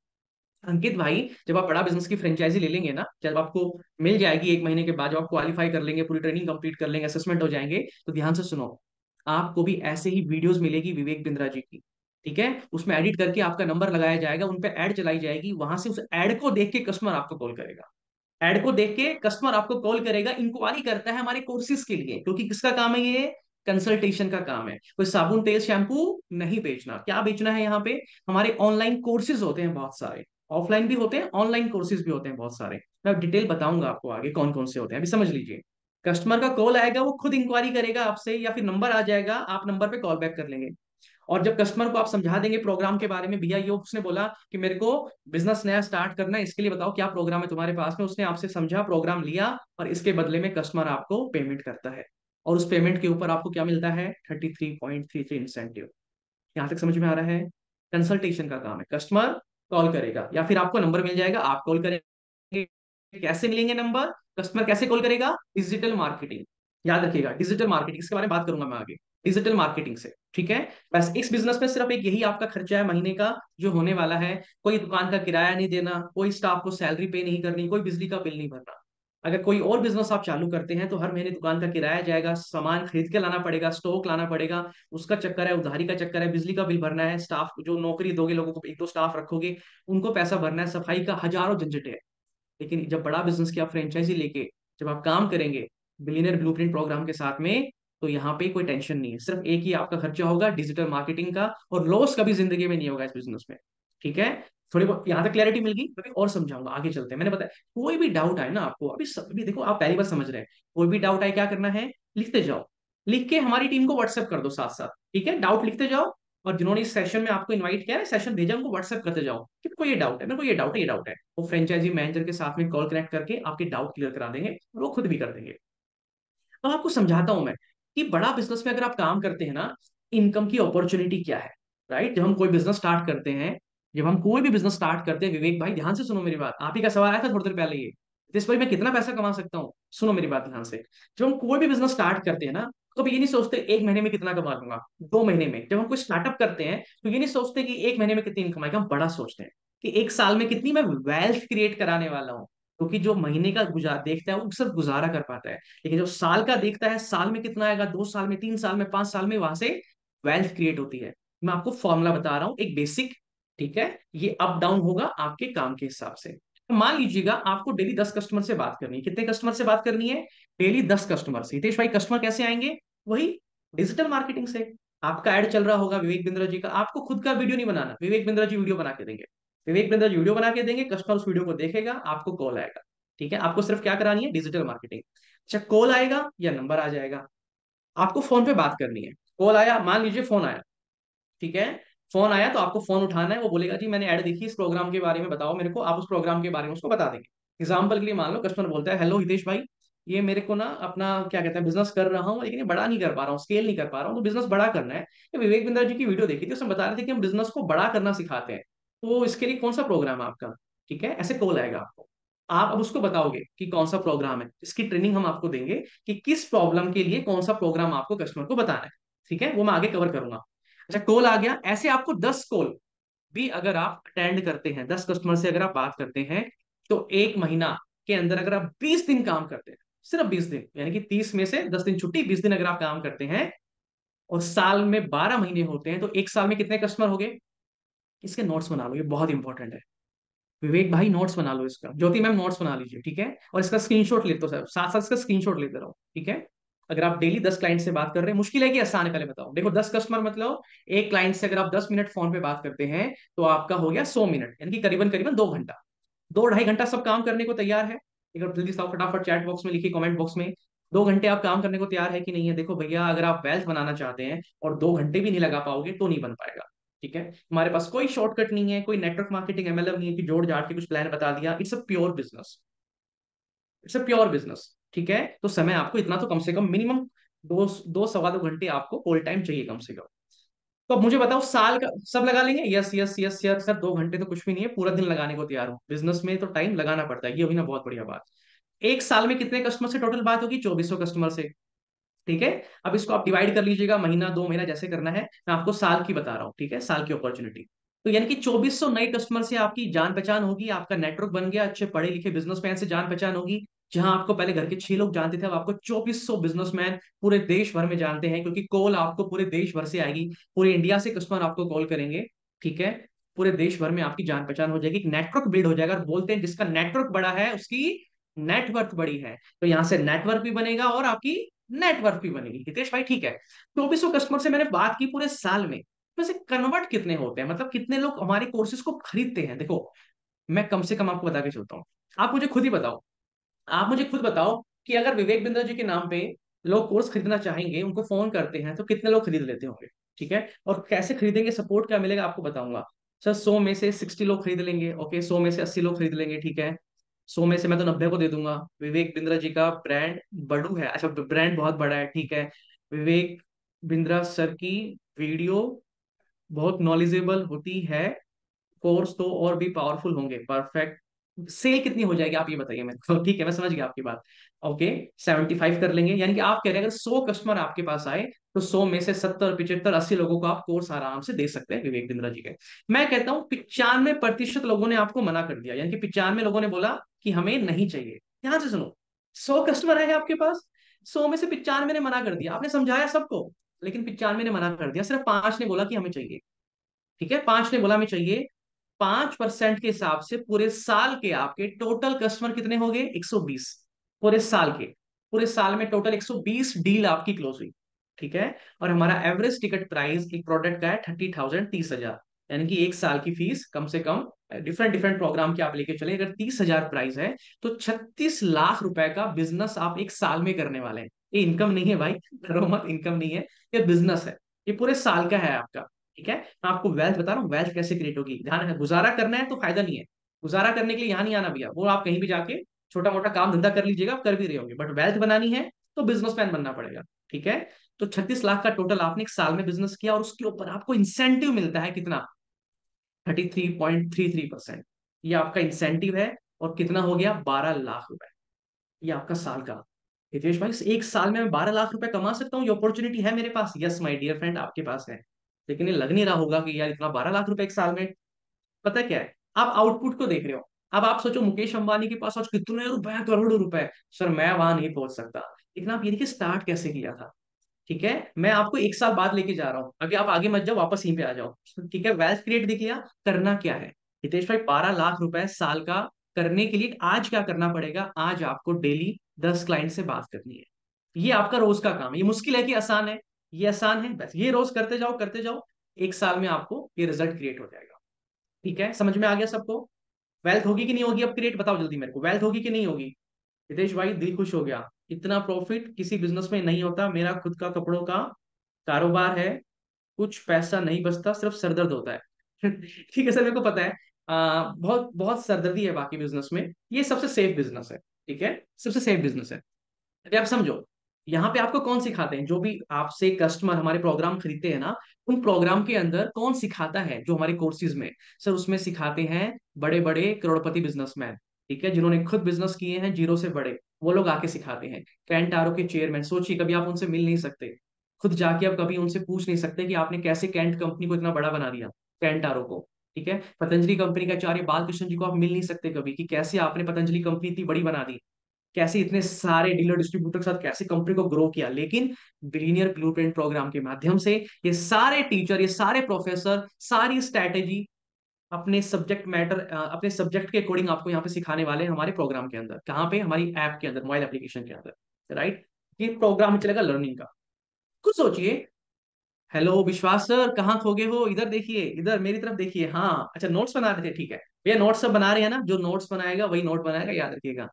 अंकित भाई। जब आप बड़ा बिजनेस की फ्रेंचाइजी ले लेंगे ना, जब आपको मिल जाएगी 1 महीने के बाद, जब आप क्वालिफाई कर लेंगे, पूरी ट्रेनिंग कंप्लीट कर लेंगे, असेसमेंट हो जाएंगे, तो ध्यान से सुनो, आपको भी ऐसे ही वीडियोस मिलेगी विवेक बिंद्रा जी की। ठीक है? उसमें एडिट करके आपका नंबर लगाया जाएगा, उन पे ऐड चलाई जाएगी, वहां से उस ऐड को देख के कस्टमर आपको कॉल करेगा। ऐड को देख के कस्टमर आपको कॉल करेगा, इंक्वायरी करता है हमारे कोर्सेज के लिए, क्योंकि किसका काम है ये? कंसल्टेशन का काम है। कोई साबुन तेल शैम्पू नहीं बेचना। क्या बेचना है यहाँ पे? हमारे ऑनलाइन कोर्सेज होते हैं बहुत सारे, ऑफलाइन भी होते हैं, ऑनलाइन कोर्सेज भी होते हैं बहुत सारे। मैं डिटेल बताऊंगा आपको आगे कौन कौन से होते हैं, अभी समझ लीजिए। कस्टमर का कॉल आएगा, वो खुद इंक्वायरी करेगा आपसे, या फिर नंबर आ जाएगा, आप नंबर पे कॉल बैक कर लेंगे। और जब कस्टमर को आप समझा देंगे प्रोग्राम के बारे में, भैया ये उसने बोला कि मेरे को बिजनेस नया स्टार्ट करना है, इसके लिए बताओ क्या प्रोग्राम है तुम्हारे पास में, उसने आपसे समझा, प्रोग्राम लिया, और इसके बदले में कस्टमर आपको पेमेंट करता है। और उस पेमेंट के ऊपर आपको क्या मिलता है? 33.33 इंसेंटिव। यहां तक समझ में आ रहा है? कंसल्टेशन का काम है, कस्टमर कॉल करेगा, या फिर आपको नंबर मिल जाएगा, आप कॉल करेंगे। कैसे मिलेंगे नंबर? कस्टमर कैसे कॉल करेगा? Digital marketing. याद रखिएगा, डिजिटल मार्केटिंग, इसके बारे में बात करूंगा मैं आगे, डिजिटल मार्केटिंग से। ठीक है? बस इस बिजनेस में सिर्फ एक यही आपका खर्चा है महीने का जो होने वाला है। कोई दुकान का किराया नहीं देना, कोई स्टाफ को सैलरी पे नहीं करनी, कोई बिजली का बिल नहीं भरना। अगर कोई और बिजनेस आप चालू करते हैं तो हर महीने दुकान का किराया जाएगा, सामान खरीद के लाना पड़ेगा, स्टॉक लाना पड़ेगा, उसका चक्कर है, उधारी का चक्कर है, बिजली का बिल भरना है, स्टाफ जो नौकरी दोगे लोगों को, 1-2 स्टाफ रखोगे, उनको पैसा भरना है, सफाई का हजारों झंझट है। लेकिन जब बड़ा बिजनेस की आप फ्रेंचाइजी लेके जब आप काम करेंगे बिलियनर ब्लूप्रिंट प्रोग्राम के साथ में, तो यहाँ पे कोई टेंशन नहीं है, सिर्फ एक ही आपका खर्चा होगा डिजिटल मार्केटिंग का, और लॉस कभी जिंदगी में नहीं होगा इस बिजनेस में। ठीक है? थोड़ी बहुत यहाँ तक क्लैरिटी मिल गई, अभी और समझाऊंगा, आगे चलते हैं। मैंने बताया, कोई भी डाउट आए ना आपको, अभी देखो आप पहली बार समझ रहे हैं, कोई भी डाउट आए क्या करना है? लिखते जाओ, लिख के हमारी टीम को व्हाट्सएप कर दो साथ साथ। ठीक है? डाउट लिखते जाओ, और जिन्होंने इस सेशन में आपको इनवाइट किया है, सेशन भेजा, उनको व्हाट्सएप करते जाओ कि मेरे को ये डाउट है, मेरे को ये डाउट है, ये डाउट है। वो फ्रेंचाइजी मैनेजर के साथ में कॉल कनेक्ट करके आपके डाउट क्लियर करा देंगे, और वो खुद भी कर देंगे। अब आपको समझाता हूं मैं कि बड़ा बिजनेस में अगर आप काम करते हैं ना, इनकम की अपॉर्चुनिटी क्या है। राइट? जब हम कोई बिजनेस स्टार्ट करते हैं, जब हम कोई भी बिजनेस स्टार्ट करते हैं, विवेक भाई ध्यान से सुनो मेरी बात, आप ही का सवाल आया था थोड़ी देर पहले ये, इस भाई मैं कितना पैसा कमा सकता हूँ? सुनो मेरी बात ध्यान से। जब हम कोई भी बिजनेस स्टार्ट करते हैं ना, तो कभी ये नहीं सोचते 1 महीने में कितना कमा लूंगा, 2 महीने में। जब हम कोई स्टार्टअप करते हैं तो ये नहीं सोचते कि 1 महीने में कितनी इनकम आएगी, हम बड़ा सोचते हैं। कि एक साल में कितनी मैं वेल्थ क्रिएट कराने वाला हूँ। क्योंकि जो महीने का गुजार देखता है वो सिर्फ गुजारा कर पाता है, लेकिन जो साल का देखता है, साल में कितना आएगा, 2 साल में, 3 साल में, 5 साल में, वहां से वेल्थ क्रिएट होती है। मैं आपको फॉर्मूला बता रहा हूँ एक बेसिक, ठीक है। ये अप डाउन होगा आपके काम के हिसाब से। तो मान लीजिएगा आपको डेली 10 कस्टमर से बात करनी है। कितने कस्टमर से बात करनी है? डेली 10 कस्टमर से। हितेश भाई कस्टमर कैसे आएंगे? वही डिजिटल मार्केटिंग से। आपका ऐड चल रहा होगा विवेक बिंद्रा जी का, आपको खुद का वीडियो नहीं बनाना, विवेक बिंद्रा जी वीडियो बना के देंगे। विवेक बिंद्रा जी वीडियो बना के देंगे, कस्टमर उस वीडियो को देखेगा, आपको कॉल आएगा। ठीक है, आपको सिर्फ क्या करानी है? Digital marketing. अच्छा, कॉल आएगा या नंबर आ जाएगा, आपको फोन पे बात करनी है। कॉल आया, मान लीजिए फोन आया, ठीक है। फोन आया तो आपको फोन उठाना है। वो बोलेगा जी मैंने ऐड देखी, इस प्रोग्राम के बारे में बताओ मेरे को। आप उस प्रोग्राम के बारे में उसको बता देंगे। एग्जाम्पल के लिए मान लो कस्टमर बोलता है, हेलो हितेश भाई, ये मेरे को ना अपना क्या कहते हैं बिजनेस कर रहा हूँ, लेकिन ये बड़ा नहीं कर पा रहा हूँ, स्केल नहीं कर पा रहा हूँ, तो बिजनेस बड़ा करना है। ये विवेक बिंद्रा जी की वीडियो देखी थी, उसमें बता रहे थे कि हम बिजनेस को बड़ा करना सिखाते हैं, तो इसके लिए कौन सा प्रोग्राम है आपका? ठीक है, ऐसे कॉल आएगा आपको। आप अब उसको बताओगे कि कौन सा प्रोग्राम है, इसकी ट्रेनिंग हम आपको देंगे कि किस प्रॉब्लम के लिए कौन सा प्रोग्राम आपको कस्टमर को बताना है। ठीक है, वो मैं आगे कवर करूंगा। अच्छा, कॉल आ गया, ऐसे आपको 10 कॉल भी अगर आप अटेंड करते हैं, 10 कस्टमर से अगर आप बात करते हैं, तो एक महीना के अंदर अगर आप 20 दिन काम करते हैं, सिर्फ 20 दिन, यानी कि 30 में से 10 दिन छुट्टी, 20 दिन अगर आप काम करते हैं, और साल में 12 महीने होते हैं, तो एक साल में कितने कस्टमर हो गए? इसके नोट्स बना लो, ये बहुत इंपॉर्टेंट है। विवेक भाई नोट्स बना लो इसका, ज्योति मैम नोट्स बना लीजिए, ठीक है। और इसका स्क्रीनशॉट लेते हो सर, साथ साथ इसका स्क्रीनशॉट लेते रहो, ठीक है। अगर आप डेली 10 क्लाइंट से बात कर रहे हैं, मुश्किल है कि आसान है? पहले बताओ। देखो 10 कस्टमर मतलब एक क्लाइंट से अगर आप 10 मिनट फोन पे बात करते हैं, तो आपका हो गया 100 मिनट, यानी कि करीबन करीबन 2 घंटा। 2 ढाई घंटा सब काम करने को तैयार है? एक बार जल्दी से आओ, फटाफट चैट बॉक्स में लिखिए, कमेंट बॉक्स में 2 घंटे आप काम करने को तैयार है कि नहीं है? देखो भैया, अगर आप वेल्थ बनाना चाहते हैं और 2 घंटे भी नहीं लगा पाओगे तो नहीं बन पाएगा। ठीक है, हमारे पास कोई शॉर्टकट नहीं है, कोई नेटवर्क मार्केटिंग एमएलएम नहीं है कि जोड़ जाड़ के कुछ प्लान बता दिया। It's a pure business, it's a pure business. ठीक है, तो समय आपको इतना तो कम से कम मिनिमम दो दो सवा 2 घंटे आपको ऑल टाइम चाहिए कम से कम। तो अब मुझे बताओ, साल का सब लगा लेंगे? Yes yes yes yes sir, 2 घंटे तो कुछ भी नहीं है, पूरा दिन लगाने को तैयार हूँ। बिजनेस में तो टाइम लगाना पड़ता है, ये हुई ना बहुत बढ़िया बात। एक साल में कितने कस्टमर से टोटल बात होगी? 2400 कस्टमर से। ठीक है, अब इसको आप डिवाइड कर लीजिएगा, महीना 2 महीना जैसे करना है, मैं आपको साल की बता रहा हूँ, ठीक है, साल की अपॉर्चुनिटी। तो यानी कि 2400 नए कस्टमर से आपकी जान पहचान होगी, आपका नेटवर्क बन गया, अच्छे पढ़े लिखे बिजनेसमैन से जान पहचान होगी। जहां आपको पहले घर के 6 लोग जानते थे, अब आपको 2400 बिजनेसमैन पूरे देश भर में जानते हैं, क्योंकि कॉल आपको पूरे देश भर से आएगी। पूरे इंडिया से कस्टमर आपको कॉल करेंगे, ठीक है। पूरे देश भर में आपकी जान पहचान हो जाएगी, नेटवर्क बिल्ड हो जाएगा। और बोलते हैं जिसका नेटवर्क बड़ा है उसकी नेटवर्क बड़ी है। तो यहां से नेटवर्क भी बनेगा और आपकी नेटवर्क भी बनेगी। हितेश भाई ठीक है, 2400 कस्टमर से मैंने बात की पूरे साल में, वैसे कन्वर्ट कितने होते हैं, मतलब कितने लोग हमारे कोर्सेज को खरीदते हैं? देखो, मैं कम से कम आपको बता के चलता हूँ, आप मुझे खुद ही बताओ। आप मुझे खुद बताओ कि अगर विवेक बिंद्रा जी के नाम पे लोग कोर्स खरीदना चाहेंगे, उनको फोन करते हैं, तो कितने लोग खरीद लेते होंगे? ठीक है, और कैसे खरीदेंगे, सपोर्ट क्या मिलेगा, आपको बताऊंगा। सर 100 में से 60 लोग खरीद लेंगे, ओके, 100 में से 80 लोग खरीद लेंगे, ठीक है। 100 में से मैं तो 90 को दे दूंगा। विवेक बिंद्रा जी का ब्रांड बड़ू है, अच्छा ब्रांड बहुत बड़ा है, ठीक है। विवेक बिंद्रा सर की वीडियो बहुत नॉलेजेबल होती है, कोर्स तो और भी पावरफुल होंगे, परफेक्ट। सेल कितनी हो जाएगी आप ये बताइए मेरे को? ठीक है, मैं समझ गया आपकी बात। ओके, 75 कर लेंगे, यानी कि आप कह रहे हैं अगर 100 कस्टमर आपके पास आए, तो 100 में से 70 75 80 लोगों को आप कोर्स आराम से दे सकते हैं विवेक बिंद्रा जी के। मैं कहता हूँ 95% लोगों ने आपको मना कर दिया, यानी कि 95 लोगों ने बोला कि हमें नहीं चाहिए। ध्यान से सुनो, 100 कस्टमर है आपके पास, 100 में से 95 ने मना कर दिया, आपने समझाया सबको, लेकिन 95 ने मना कर दिया, सिर्फ 5 ने बोला कि हमें चाहिए। ठीक है, 5 ने बोला हमें चाहिए। 5% के हिसाब से पूरे साल के आपके टोटल कस्टमर कितने हो गए? 120। पूरे साल के, पूरे साल में टोटल 120 डील आपकी क्लोज हुई, ठीक है। और हमारा एवरेज टिकट प्राइस एक प्रोडक्ट का है 30,000, 30,000, यानी कि एक साल की फीस कम से कम। डिफरेंट डिफरेंट प्रोग्राम के आप लेके चले, अगर 30,000 प्राइस है, तो 36 लाख रुपए का बिजनेस आप एक साल में करने वाले हैं। ये इनकम नहीं है भाई, डरो मत, इनकम नहीं है, ये बिजनेस है। ये पूरे साल का है आपका, ठीक है। मैं आपको वेल्थ बता रहा हूँ, वेल्थ कैसे क्रिएट होगी, ध्यान है। गुजारा करना है तो फायदा नहीं है, गुजारा करने के लिए यहाँ नहीं आना भैया, वो आप कहीं भी जाके छोटा मोटा काम धंधा कर लीजिएगा, आप कर भी रहे होंगे, बट वेल्थ बनानी है तो बिजनेसमैन बनना पड़ेगा, ठीक है। तो 36 लाख का टोटल आपने एक साल में बिजनेस किया, और उसके ऊपर आपको इंसेंटिव मिलता है कितना? 33.33%। ये आपका इंसेंटिव है, और कितना हो गया? 12 लाख रुपए। ये आपका साल का। हितेश भाई एक साल में मैं 12 लाख रुपए कमा सकता हूँ, ये अपॉर्चुनिटी है मेरे पास? यस माय डियर फ्रेंड, आपके पास है। लेकिन ये लग नहीं रहा होगा कि यार इतना 12 लाख रुपए एक साल में। पता है क्या है, आप आउटपुट को देख रहे हो। अब आप सोचो मुकेश अंबानी के पास आज कितने रुपए, करोड़ों रुपए। सर मैं वहां नहीं पहुंच सकता, लेकिन आप ये देखिए स्टार्ट कैसे किया था। ठीक है, मैं आपको एक साल बाद लेके जा रहा हूँ, अभी आप आगे मत जाओ, वापस यहीं पे आ जाओ। ठीक है, वेल्थ क्रिएट दिख लिया, करना क्या है। हितेश भाई 12 लाख रुपए साल का करने के लिए आज क्या करना पड़ेगा, आज आपको डेली 10 क्लाइंट से बात करनी है। ये आपका रोज का काम है। ये मुश्किल है कि आसान है? ये आसान है, बस ये रोज करते जाओ करते जाओ, एक साल में आपको ये रिजल्ट क्रिएट हो जाएगा। ठीक है, समझ में आ गया सबको? वेल्थ होगी कि नहीं होगी अब क्रिएट, बताओ जल्दी मेरे को, वेल्थ होगी कि नहीं होगी? हितेश भाई दिल खुश हो गया, इतना प्रॉफिट किसी बिजनेस में नहीं होता, मेरा खुद का कपड़ों का कारोबार है, कुछ पैसा नहीं बचता, सिर्फ सरदर्द होता है। ठीक है सर, मेरे को पता है। बहुत बहुत सरदर्दी है बाकी बिजनेस में, ये सबसे सेफ बिजनेस है। ठीक है, सबसे सेफ बिजनेस है। अभी आप समझो, यहाँ पे आपको कौन सिखाते हैं, जो भी आपसे कस्टमर हमारे प्रोग्राम खरीदते हैं ना, उन प्रोग्राम के अंदर कौन सिखाता है, जो हमारे कोर्सेज में, सर उसमें सिखाते हैं बड़े बड़े करोड़पति बिजनेसमैन। ठीक है, जिन्होंने खुद बिजनेस किए हैं जीरो से बड़े, वो लोग आके सिखाते हैं। कैंट आरो के चेयरमैन, सोचिए कभी आप उनसे मिल नहीं सकते, खुद जाके आप कभी उनसे पूछ नहीं सकते कि आपने कैसे कैंट कंपनी को इतना बड़ा बना दिया, कैंट आरो को। ठीक है, पतंजलि कंपनी का आचार्य बालकृष्ण जी को आप मिल नहीं सकते कभी कि कैसे आपने पतंजलि कंपनी इतनी बड़ी बना दी, कैसे इतने सारे डीलर डिस्ट्रीब्यूटर के साथ कैसे कंपनी को ग्रो किया। लेकिन बिलीनियर ब्लूप्रिंट प्रोग्राम के माध्यम से ये सारे टीचर, ये सारे प्रोफेसर, सारी स्ट्रैटेजी अपने सब्जेक्ट मैटर, अपने सब्जेक्ट के अकॉर्डिंग आपको यहाँ पे सिखाने वाले हैं हमारे प्रोग्राम के अंदर। कहाँ पे? हमारी ऐप के अंदर, मोबाइल एप्लीकेशन के अंदर। राइट, ये प्रोग्राम चलेगा लर्निंग का। कुछ सोचिए। हेलो विश्वास सर, कहाँ खो गए हो? इधर देखिए, इधर मेरी तरफ देखिए। हाँ अच्छा, नोट्स बना रहे थे, ठीक है भैया, नोट्स सब बना रहे हैं ना? जो नोट्स बनाएगा वही नोट बनाएगा, याद रखिएगा।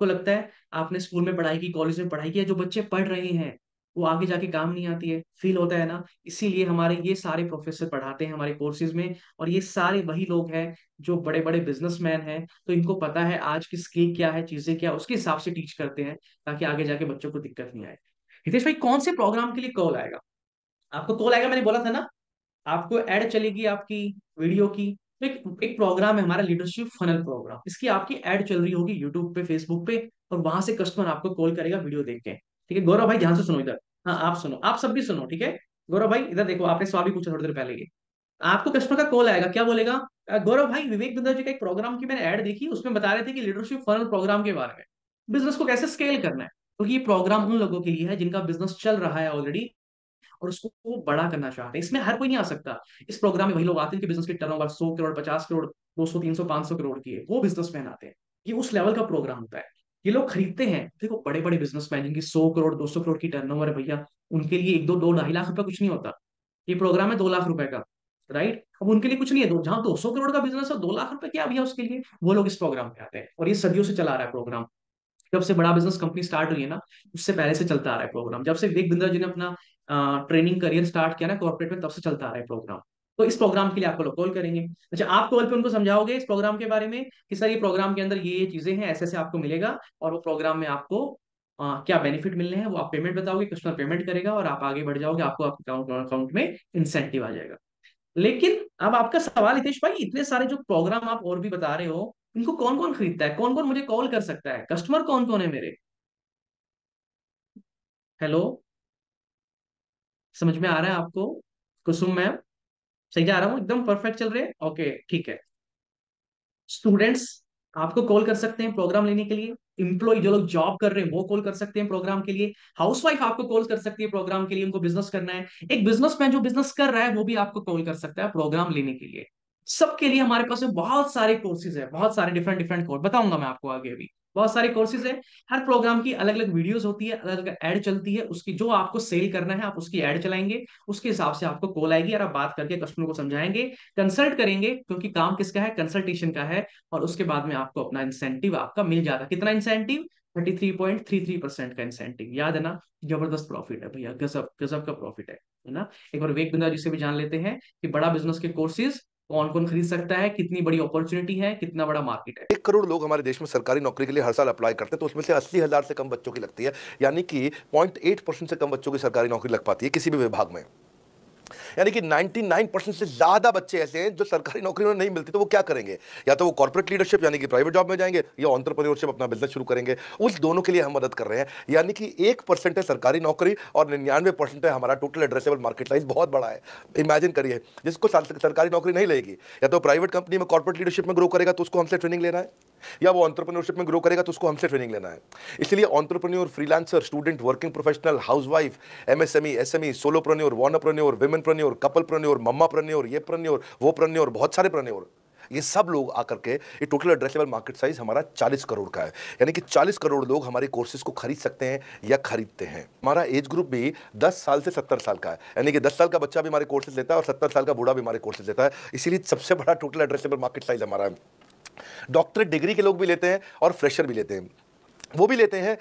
को लगता है आपने स्कूल में पढ़ाई की, कॉलेज में पढ़ाई की है, जो बच्चे पढ़ रहे हैं वो आगे जाके काम नहीं आती है, फील होता है ना? इसीलिए हमारे ये सारे प्रोफेसर पढ़ाते हैं हमारे कोर्सेज में, और ये सारे वही लोग हैं जो बड़े बड़े बिजनेसमैन हैं, तो इनको पता है आज की स्किल क्या है, चीजें क्या, उसके हिसाब से टीच करते हैं, ताकि आगे जाके बच्चों को दिक्कत नहीं आए। हितेश भाई कौन से प्रोग्राम के लिए कॉल आएगा? आपको कॉल आएगा, मैंने बोला था ना, आपको ऐड चलेगी आपकी वीडियो की। तो एक प्रोग्राम है हमारा, लीडरशिप फनल प्रोग्राम, इसकी आपकी ऐड चल रही होगी यूट्यूब पे, फेसबुक पे, और वहां से कस्टमर आपको कॉल करेगा वीडियो देख के। ठीक है गौरव भाई, ध्यान से सुनो इधर। हाँ आप सुनो, आप सब भी सुनो, ठीक है। गौरव भाई इधर देखो, आपने सवाल भी पूछा थोड़ी देर पहले ये। आपको कस्टमर का कॉल आएगा, क्या बोलेगा? गौरव भाई, विवेक बिंदर जी का एक प्रोग्राम की मैंने ऐड देखी, उसमें बता रहे थे कि लीडरशिप फनल प्रोग्राम के बारे में, बिजनेस को कैसे स्केल करना है। क्योंकि ये प्रोग्राम उन लोगों के लिए है जिनका बिजनेस चल रहा है ऑलरेडी, और उसको वो बड़ा करना चाहते हैं। इसमें हर कोई नहीं आ सकता। इस प्रोग्राम में वही लोग आते हैं कि बिजनेस की टर्नओवर 100 करोड़, 50 करोड़, 200, 300, 500 करोड़ की है, वो बिजनेसमैन आते हैं। ये उस लेवल का प्रोग्राम होता है। ये लोग खरीदते हैं, देखो बड़े बड़े बिजनेसमैन जिनकी 100 करोड़, 200 करोड़ की टर्नओवर है भैया, उनके लिए एक दो, 2-2.5 लाख रुपए कुछ नहीं होता। ये प्रोग्राम है 2 लाख रुपए का। राइट, अब उनके लिए कुछ नहीं है, जहां 200 करोड़ का बिजनेस है, 2 लाख रुपए क्या भैया उसके लिए, वो लोग इस प्रोग्राम में आते हैं। और ये सदियों से चला रहा है प्रोग्राम, जब से बड़ा बिजनेस कंपनी स्टार्ट हुई है ना, उससे पहले से चलता आ रहा है प्रोग्राम। जब से विवेक बिंद्रा जी ने अपना ट्रेनिंग करियर स्टार्ट किया ना कॉर्पोरेट में, तब से चलता आ रहा है प्रोग्राम। तो इस प्रोग्राम के लिए आपको लोग कॉल करेंगे। अच्छा, आप कॉल पे उनको समझाओगे इस प्रोग्राम के बारे में कि सर ये प्रोग्राम के अंदर ये चीजें हैं, ऐसे ऐसे आपको मिलेगा, और वो प्रोग्राम में आपको क्या बेनिफिट मिलने हैं, वो आप पेमेंट बताओगे, कस्टमर पेमेंट करेगा, और आप आगे बढ़ जाओगे, आपको आपके अकाउंट अकाउंट में इंसेंटिव आ जाएगा। लेकिन अब आपका सवाल हितेश भाई, इतने सारे जो प्रोग्राम आप और भी बता रहे हो, इनको कौन कौन खरीदता है, कौन कौन मुझे कॉल कर सकता है, कस्टमर कौन कौन है मेरे? हेलो, समझ में आ रहा है आपको? कुसुम मैम, सही जा रहा हूँ? एकदम परफेक्ट चल रहे हैं, ओके ठीक है। स्टूडेंट्स आपको कॉल कर सकते हैं प्रोग्राम लेने के लिए, इंप्लॉय जो लोग जॉब कर रहे हैं वो कॉल कर सकते हैं प्रोग्राम के लिए, हाउसवाइफ आपको कॉल कर सकती है प्रोग्राम के लिए, उनको बिजनेस करना है, एक बिजनेसमैन जो बिजनेस कर रहा है वो भी आपको कॉल कर सकता है प्रोग्राम लेने के लिए। सबके लिए हमारे पास में बहुत सारे कोर्सेज है, बहुत सारे डिफरेंट डिफरेंट कोर्स बताऊंगा मैं आपको आगे भी। बहुत सारे कोर्सेज है, हर प्रोग्राम की अलग अलग वीडियोस होती है, अलग अलग ऐड चलती है, उसकी जो आपको सेल करना है आप उसकी ऐड चलाएंगे, उसके हिसाब से आपको कॉल आएगी, और आप बात करके कस्टमर को समझाएंगे, कंसल्ट करेंगे, क्योंकि काम किसका है, कंसल्टेशन का है। और उसके बाद में आपको अपना इंसेंटिव आपका मिल जाता है। कितना इंसेंटिव? 33.33% का इंसेंटिव, याद है ना? जबरदस्त प्रॉफिट है भैया, गजब गजब का प्रॉफिट है ना? एक बार विवेक बिंद्रा जी से भी जान लेते हैं कि बड़ा बिजनेस के कोर्सेज कौन कौन खरीद सकता है, कितनी बड़ी अपॉर्चुनिटी है, कितना बड़ा मार्केट है। 1 करोड़ लोग हमारे देश में सरकारी नौकरी के लिए हर साल अप्लाई करते हैं, तो उसमें से 80,000 से कम बच्चों की लगती है, यानी कि 0.8% से कम बच्चों की सरकारी नौकरी लग पाती है किसी भी विभाग में। यानी कि 99% से ज्यादा बच्चे ऐसे हैं जो सरकारी नौकरी उन्हें नहीं मिलती, तो वो क्या करेंगे? या तो वो कॉर्पोरेट लीडरशिप यानी कि प्राइवेट जॉब में जाएंगे, या एंटरप्रेन्योरशिप अपना बिजनेस शुरू करेंगे। उस दोनों के लिए हम मदद कर रहे हैं। यानी कि 1% है सरकारी नौकरी और 99% है हमारा टोटल एड्रेसेबल मार्केट साइज बहुत बड़ा है। इमेजिन करिए, जिसको सरकारी नौकरी नहीं लगेगी, या तो प्राइवेट कंपनी में कॉर्पोरेट लीडरशिप में ग्रो करेगा तो उसको हमसे ट्रेनिंग लेना है, या वो एंटरप्रेन्योरशिप में ग्रो करेगा तो उसको हमसे ट्रेनिंग लेना है। इसलिए entrepreneur, freelancer, student, working professional, housewife, MSME, SME, solopreneur, wantrepreneur, womenpreneur, couplepreneur, mammapreneur, ये प्रेन्योर, वो प्रेन्योर, बहुत सारे प्रेन्योर, ये सब लोग आकर के, ये टोटल एड्रेसेबल मार्केट साइज हमारा 40 करोड़ का है। यानी कि 40 करोड़ लोग हमारे कोर्सेज को खरीद सकते हैं या खरीदते हैं। हमारा एज ग्रुप भी 10 साल से 70 साल का है, यानी कि 10 साल का बच्चा भी हमारे कोर्सेज लेता है और 70 साल का बूढ़ा भी हमारे कोर्सेज लेता है। इसीलिए सबसे बड़ा टोटल एड्रेसेबल मार्केट साइज हमारा है। डॉक्टरेट डिग्री के लोग भी लेते हैं और फ्रेशर भी लेते हैं। वो भी लेते हैं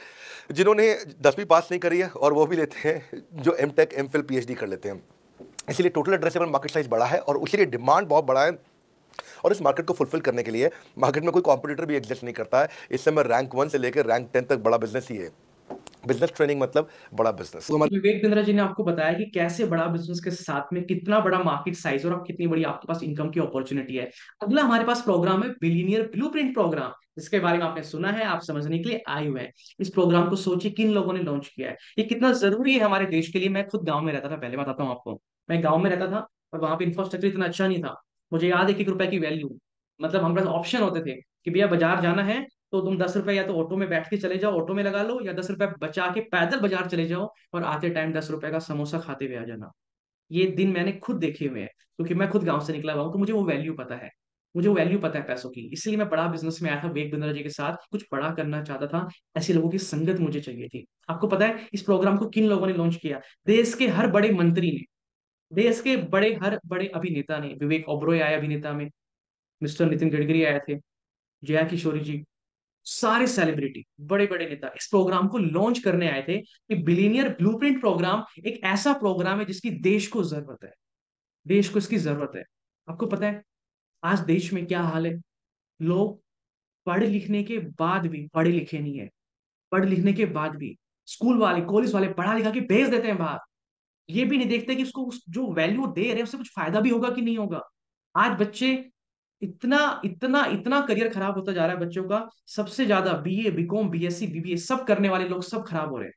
जिन्होंने 10वीं पास नहीं करी है, और वो भी लेते हैं जो एमटेक, एमफिल, पीएचडी कर लेते हैं। इसलिए टोटल एड्रेसेबल मार्केट साइज बड़ा है और उसी डिमांड बहुत बड़ा है। और इस मार्केट को फुलफिल करने के लिए मार्केट में कोई कॉम्पिटिटर भी एग्जिस्ट नहीं करता है। इस समय रैंक 1 से लेकर रैंक 10 तक बड़ा बिजनेस ही है। बिजनेस ट्रेनिंग मतलब बड़ा बिजनेस। विवेक बिंद्रा जी ने आपको बताया कि कैसे बड़ा बिजनेस के साथ में कितना बड़ा मार्केट साइज और कितनी बड़ी आपके पास इनकम की अपॉर्चुनिटी है। अगला हमारे पास प्रोग्राम है बिलियनियर ब्लूप्रिंट प्रोग्राम, जिसके बारे में आपने सुना है, आप समझने के लिए आए हुए हैं। इस प्रोग्राम को सोचिए किन लोगों ने लॉन्च किया है, ये कितना जरूरी है हमारे देश के लिए। मैं खुद गाँव में रहता था, पहले बताता हूँ आपको। मैं गाँव में रहता था और वहां पे इंफ्रास्ट्रक्चर इतना अच्छा नहीं था। मुझे याद है 1 1 रुपए की वैल्यू, मतलब हमारे पास ऑप्शन होते थे कि भैया बाजार जाना है तो तुम 10 रुपए या तो ऑटो में बैठ के चले जाओ, ऑटो में लगा लो, या 10 रुपए बचा के पैदल बाजार चले जाओ और आते टाइम 10 रुपए का समोसा खाते हुए आ जाना। ये दिन मैंने खुद देखे हुए हैं, क्योंकि मैं खुद गांव से निकला हुआ हूं, तो मुझे वो वैल्यू पता है। मुझे वो वैल्यू पता है पैसों की, इसलिए मैं बड़ा बिजनेस में आया था वेग बिंद्रा जी के साथ, कुछ बड़ा करना चाहता था। ऐसे लोगों की संगत मुझे चाहिए थी। आपको पता है इस प्रोग्राम को किन लोगों ने लॉन्च किया? देश के हर बड़े मंत्री ने, देश के हर बड़े अभिनेता ने। विवेक ओबरॉय आए अभिनेता में, मिस्टर नितिन गडकरी आए थे, जया किशोरी जी, सारे सेलिब्रिटी, बड़े बड़े नेता इस प्रोग्राम को लॉन्च करने आए थे कि बिलियनियर ब्लूप्रिंट प्रोग्राम एक ऐसा प्रोग्राम है जिसकी देश को जरूरत है। देश को इसकी जरूरत है। आपको पता है आज देश में क्या हाल है? लोग पढ़े लिखने के बाद भी पढ़े लिखे नहीं है। पढ़ लिखने के बाद भी स्कूल वाले, कॉलेज वाले पढ़ा लिखा के भेज देते हैं बाहर। ये भी नहीं देखते कि उसको जो वैल्यू दे रहे हैं उससे कुछ फायदा भी होगा कि नहीं होगा। आज बच्चे इतना इतना इतना करियर खराब होता जा रहा है बच्चों का। सबसे ज्यादा बीए, बीकॉम, बीएससी, बीबीए सब करने वाले लोग सब खराब हो रहे हैं।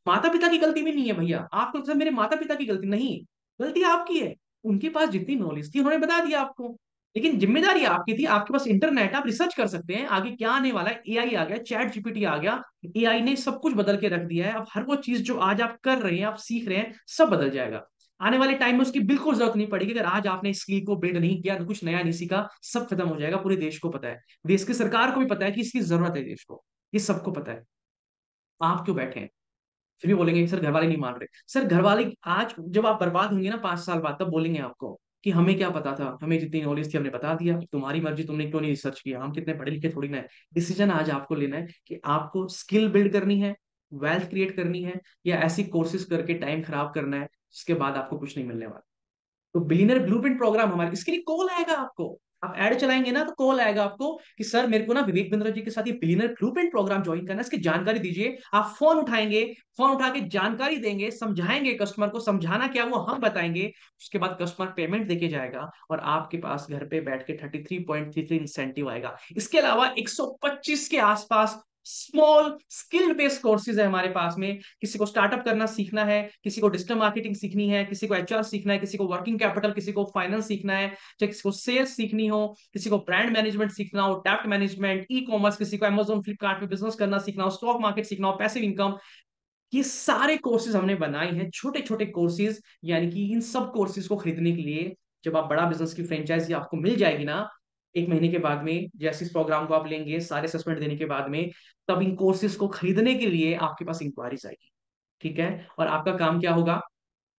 माता पिता की गलती भी नहीं है भैया, आपको लगता है मेरे माता पिता की गलती नहीं, गलती आपकी है। उनके पास जितनी नॉलेज थी उन्होंने बता दिया आपको, लेकिन जिम्मेदारी आपकी थी। आपके पास इंटरनेट, आप रिसर्च कर सकते हैं आगे क्या आने वाला है। एआई आ गया, चैट जीपीटी आ गया, एआई ने सब कुछ बदल के रख दिया है। अब हर वो चीज जो आज आप कर रहे हैं, आप सीख रहे हैं, सब बदल जाएगा। आने वाले टाइम में उसकी बिल्कुल जरूरत नहीं पड़ेगी। अगर आज आपने स्किल को बिल्ड नहीं किया, कुछ नया नहीं सीखा, सब खत्म हो जाएगा। पूरे देश को पता है, देश की सरकार को भी पता है कि इसकी जरूरत है देश को, ये सबको पता है। आप क्यों बैठे हैं? फिर भी बोलेंगे सर घर वाले नहीं मान रहे। सर घर वाले आज जब आप बर्बाद होंगे ना 5 साल बाद, तब बोलेंगे आपको कि हमें क्या पता था, हमें जितनी नॉलेज थी हमने बता दिया, तुम्हारी मर्जी, तुमने क्यों नहीं रिसर्च किया। हम कितने पढ़े लिखे थोड़ी ना है। डिसीजन आज आपको लेना है कि आपको स्किल बिल्ड करनी है, वेल्थ क्रिएट करनी है, या ऐसी कोर्सेज करके टाइम खराब करना है जिसके बाद आपको कुछ नहीं मिलने वाला। तो बिलियनर ब्लूप्रिंट प्रोग्राम हमारे, इसके लिए कॉल आएगा आपको। आप ऐड चलाएंगे ना तो कॉल आएगा आपको कि सर मेरे को ना विवेक बिंद्रा जी के साथ ये बिलियनर ब्लूप्रिंट प्रोग्राम ज्वाइन करना है, इसकी जानकारी दीजिए। आप फोन उठाएंगे, फोन उठा के जानकारी देंगे, समझाएंगे कस्टमर को, समझाना क्या वो हम बताएंगे। उसके बाद कस्टमर पेमेंट देके जाएगा और आपके पास घर पे बैठ के 33.33 इंसेंटिव आएगा। इसके अलावा 125 के आसपास स्मॉल स्किल बेस्ड कोर्सेज है हमारे पास में। किसी को स्टार्टअप करना सीखना है, किसी को डिजिटल मार्केटिंग सीखनी है, किसी को एचआर सीखना है, किसी को वर्किंग कैपिटल, किसी को फाइनेंस सीखना है, चाहे किसी को सेल्स सीखनी हो, किसी को ब्रांड मैनेजमेंट सीखना हो, टैप मैनेजमेंट, ई कॉमर्स, किसी को अमेजोन फ्लिपकार्ट पे बिजनेस करना सीखना हो, स्टॉक मार्केट सीखना हो, पैसिव इनकम। ये सारे कोर्सेज हमने बनाए हैं, छोटे छोटे कोर्सेज। यानी कि इन सब कोर्सेज को खरीदने के लिए जब आप बड़ा बिजनेस की फ्रेंचाइजी आपको मिल जाएगी ना 1 महीने के बाद में, जैसे इस प्रोग्राम को आप लेंगे सारे असेसमेंट देने के बाद में, तब इन कोर्सेज को खरीदने के लिए आपके पास इंक्वायरीज आएगी। ठीक है, और आपका काम क्या होगा?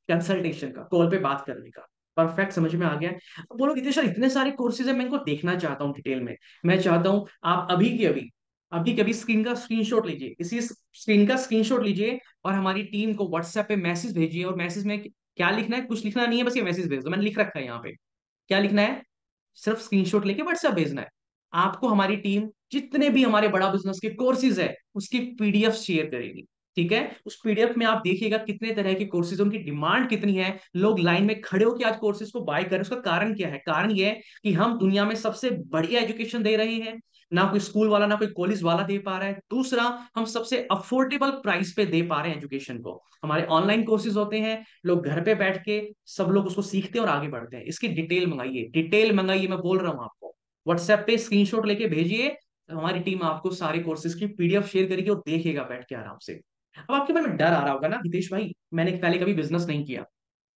कंसल्टेशन का, कॉल पे बात करने का। परफेक्ट, समझ में आ गया? अब बोलो विदेश सर इतने सारे कोर्सेज है, मैं इनको देखना चाहता हूँ डिटेल में। मैं चाहता हूँ आप अभी के अभी स्क्रीन का स्क्रीनशॉट लीजिए, इसी स्क्रीन का स्क्रीनशॉट लीजिए और हमारी टीम को व्हाट्सएप पे मैसेज भेजिए। और मैसेज में क्या लिखना है? कुछ लिखना नहीं है, बस ये मैसेज भेज दो, मैंने लिख रखा है यहाँ पे। क्या लिखना है? सिर्फ स्क्रीनशॉट लेके व्हाट्सएप भेजना है। आपको हमारी टीम जितने भी हमारे बड़ा बिजनेस के कोर्सेज है उसकी पीडीएफ शेयर करेगी। ठीक है, उस पीडीएफ में आप देखिएगा कितने तरह के कोर्सेज, उनकी डिमांड कितनी है, लोग लाइन में खड़े होकर आज कोर्सेज को बाय कर रहे हैं। उसका कारण क्या है? कारण ये है कि हम दुनिया में सबसे बढ़िया एजुकेशन दे रहे हैं। ना कोई स्कूल वाला ना कोई कॉलेज वाला दे पा रहा है। दूसरा, हम सबसे अफोर्डेबल प्राइस पे दे पा रहे हैं एजुकेशन को। हमारे ऑनलाइन कोर्सेज होते हैं, लोग घर पे बैठ के सब लोग उसको सीखते हैं और आगे बढ़ते हैं। इसकी डिटेल मंगाइए, डिटेल मंगाइए, मैं बोल रहा हूँ आपको। व्हाट्सएप पे स्क्रीनशॉट लेके भेजिए, हमारी टीम आपको सारे कोर्सेज की पीडीएफ शेयर करेगी और देखेगा बैठ के आराम से। अब आपके मन में डर आ रहा होगा ना, हितेश भाई, मैंने पहले कभी बिजनेस नहीं किया,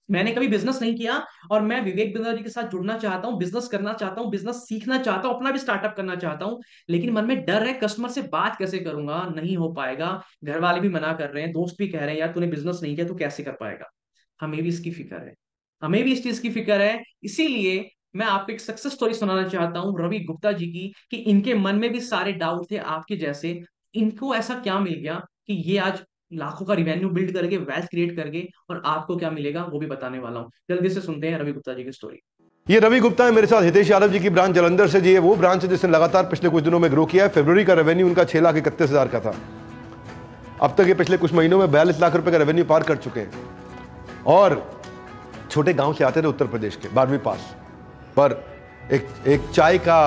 मैंने कभी बिजनेस नहीं किया, और मैं विवेक बिंद्रा जी के साथ जुड़ना चाहता हूँ, बिजनेस करना चाहता हूँ, बिजनेस सीखना चाहता हूँ, अपना भी स्टार्टअप करना चाहता हूँ, लेकिन मन में डर है, कस्टमर से बात कैसे करूंगा, नहीं हो पाएगा, घर वाले भी मना कर रहे हैं, दोस्त भी कह रहे हैं यार तूने बिजनेस नहीं किया तो कैसे कर पाएगा। हमें भी इसकी फिक्र है, हमें भी इस चीज की फिक्र है। इसीलिए मैं आपको एक सक्सेस स्टोरी सुनाना चाहता हूँ रवि गुप्ता जी की, कि इनके मन में भी सारे डाउट थे आपके जैसे। इनको ऐसा क्या मिल गया कि ये आज लाखों का रिवेन्यू बिल्ड करके, वेल्थ क्रिएट करके, और आपको क्या मिलेगा वो भी बताने वाला हूँ। जल्दी से सुनते हैं रवि गुप्ता जी की स्टोरी। ये रवि गुप्ता है मेरे साथ, हितेश यादव जी की ब्रांच जलंधर से जी, ये वो ब्रांच है जिसने लगातार पिछले कुछ दिनों में ग्रो किया है। फरवरी का रेवेन्यू उनका 6,31,000 का था। अब तक ये पिछले कुछ महीनों में 42 लाख रुपए का रेवेन्यू पार कर चुके हैं। और छोटे गांव से आते थे उत्तर प्रदेश के, 12वीं पास, पर एक चाय का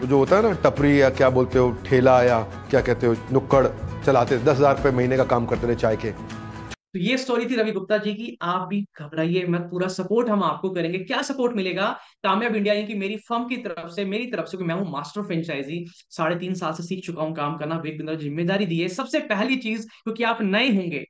जो होता है ना, टपरी या क्या बोलते हो, ठेला या क्या कहते हो, नुक्कड़ चलाते, 10,000 रुपए महीने का काम करते थे चाय के। तो ये स्टोरी थी रवि गुप्ता जी की। आप भी घबराइए मत, पूरा सपोर्ट हम आपको करेंगे। क्या सपोर्ट मिलेगा? कामयाब इंडिया की मेरी फर्म की तरफ से, मेरी तरफ से, मैं हूँ मास्टर फ्रेंचाइजी, 3.5 साल से सीख चुका हूँ काम करना। विवेक बिंद्रा जी जिम्मेदारी दी है। सबसे पहली चीज, क्योंकि आप नए होंगे,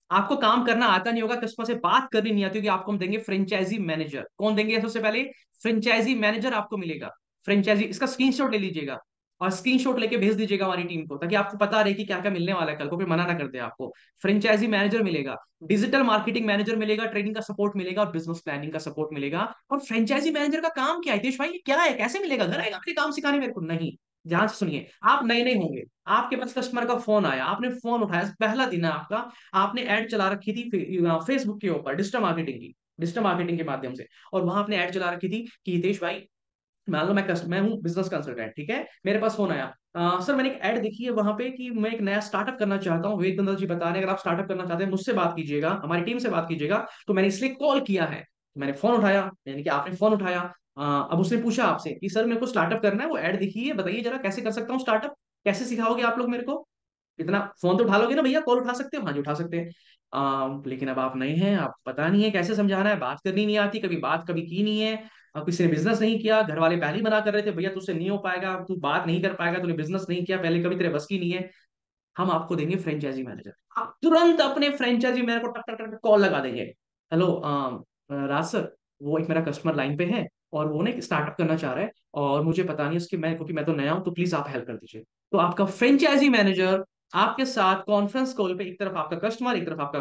आपको काम करना आता नहीं होगा, कस्टमर से बात करनी नहीं आती होगी, आपको हम देंगे फ्रेंचाइजी मैनेजर। कौन देंगे? सबसे पहले फ्रेंचाइजी मैनेजर आपको मिलेगा। फ्रेंचाइजी, इसका स्क्रीनशॉट ले लीजिएगा और स्क्रीनशॉट लेके भेज दीजिएगा हमारी टीम को, ताकि आपको पता रहे कि क्या क्या मिलने वाला है, कल को कोई मना ना कर दे आपको। फ्रेंचाइजी मैनेजर मिलेगा, डिजिटल मार्केटिंग मैनेजर मिलेगा, ट्रेनिंग का सपोर्ट मिलेगा और बिजनेस प्लानिंग का सपोर्ट मिलेगा। और फ्रेंचाइजी मैनेजर का काम क्या है हितेश भाई? ये क्या है, कैसे मिलेगा? घर आएगा आपके काम सिखाने मेरे को? नहीं। ध्यान से सुनिए, आप नए नए होंगे, आपके पास कस्टमर का फोन आया, आपने फोन उठाया, पहला दिन है आपका, आपने ऐड चला रखी थी फेसबुक के ऊपर, डिजिटल मार्केटिंग की, डिजिटल मार्केटिंग के माध्यम से। और वहां आपने ऐड चला रखी थी कि हितेश भाई, मान लो मैं हूँ बिजनेस कंसल्टेंट, ठीक है, मेरे पास फोन आया, सर मैंने एक ऐड देखी है वहां पे कि मैं एक नया स्टार्टअप करना चाहता हूँ, वेद बंदर जी बता रहे हैं अगर आप स्टार्टअप करना चाहते हैं मुझसे बात कीजिएगा, हमारी टीम से बात कीजिएगा। तो मैंने इसलिए कॉल किया है। मैंने फोन उठाया, यानी कि आपने फोन उठाया। अब उसने पूछा आपसे कि सर मेरे को स्टार्टअप करना है, वो ऐड दिखी है, बताइए जरा कैसे कर सकता हूँ स्टार्टअप, कैसे सिखाओगे आप लोग मेरे को? इतना फोन तो उठा लोगे ना भैया, कॉल उठा सकते हो? हाँ जी उठा सकते हैं। लेकिन अब आप नए हैं, आप पता नहीं है कैसे समझाना है, बात करनी नहीं आती, कभी बात कभी की नहीं है, अब किसी ने बिजनेस नहीं किया, घर वाले पहले ही मना कर रहे थे भैया तुझसे नहीं हो पाएगा, तू बात नहीं कर पाएगा, तूने बिजनेस नहीं किया पहले कभी, तेरे बस की नहीं है। हम आपको देंगे फ्रेंचाइजी मैनेजर। आप तुरंत अपने फ्रेंचाइजी मैनेजर को टक टक टक कॉल लगा देंगे। हेलो राज सर, वो एक मेरा कस्टमर लाइन पे है और वो ना एक स्टार्टअप करना चाह रहा है, और मुझे पता नहीं उसकी, मैं क्योंकि मैं तो नया हूं, तो प्लीज आप हेल्प कर दीजिए। तो आपका फ्रेंचाइजी मैनेजर आपके साथ कॉन्फ्रेंस कॉल पे, एक तरफ आपका कस्टमर, एक तरफ आपका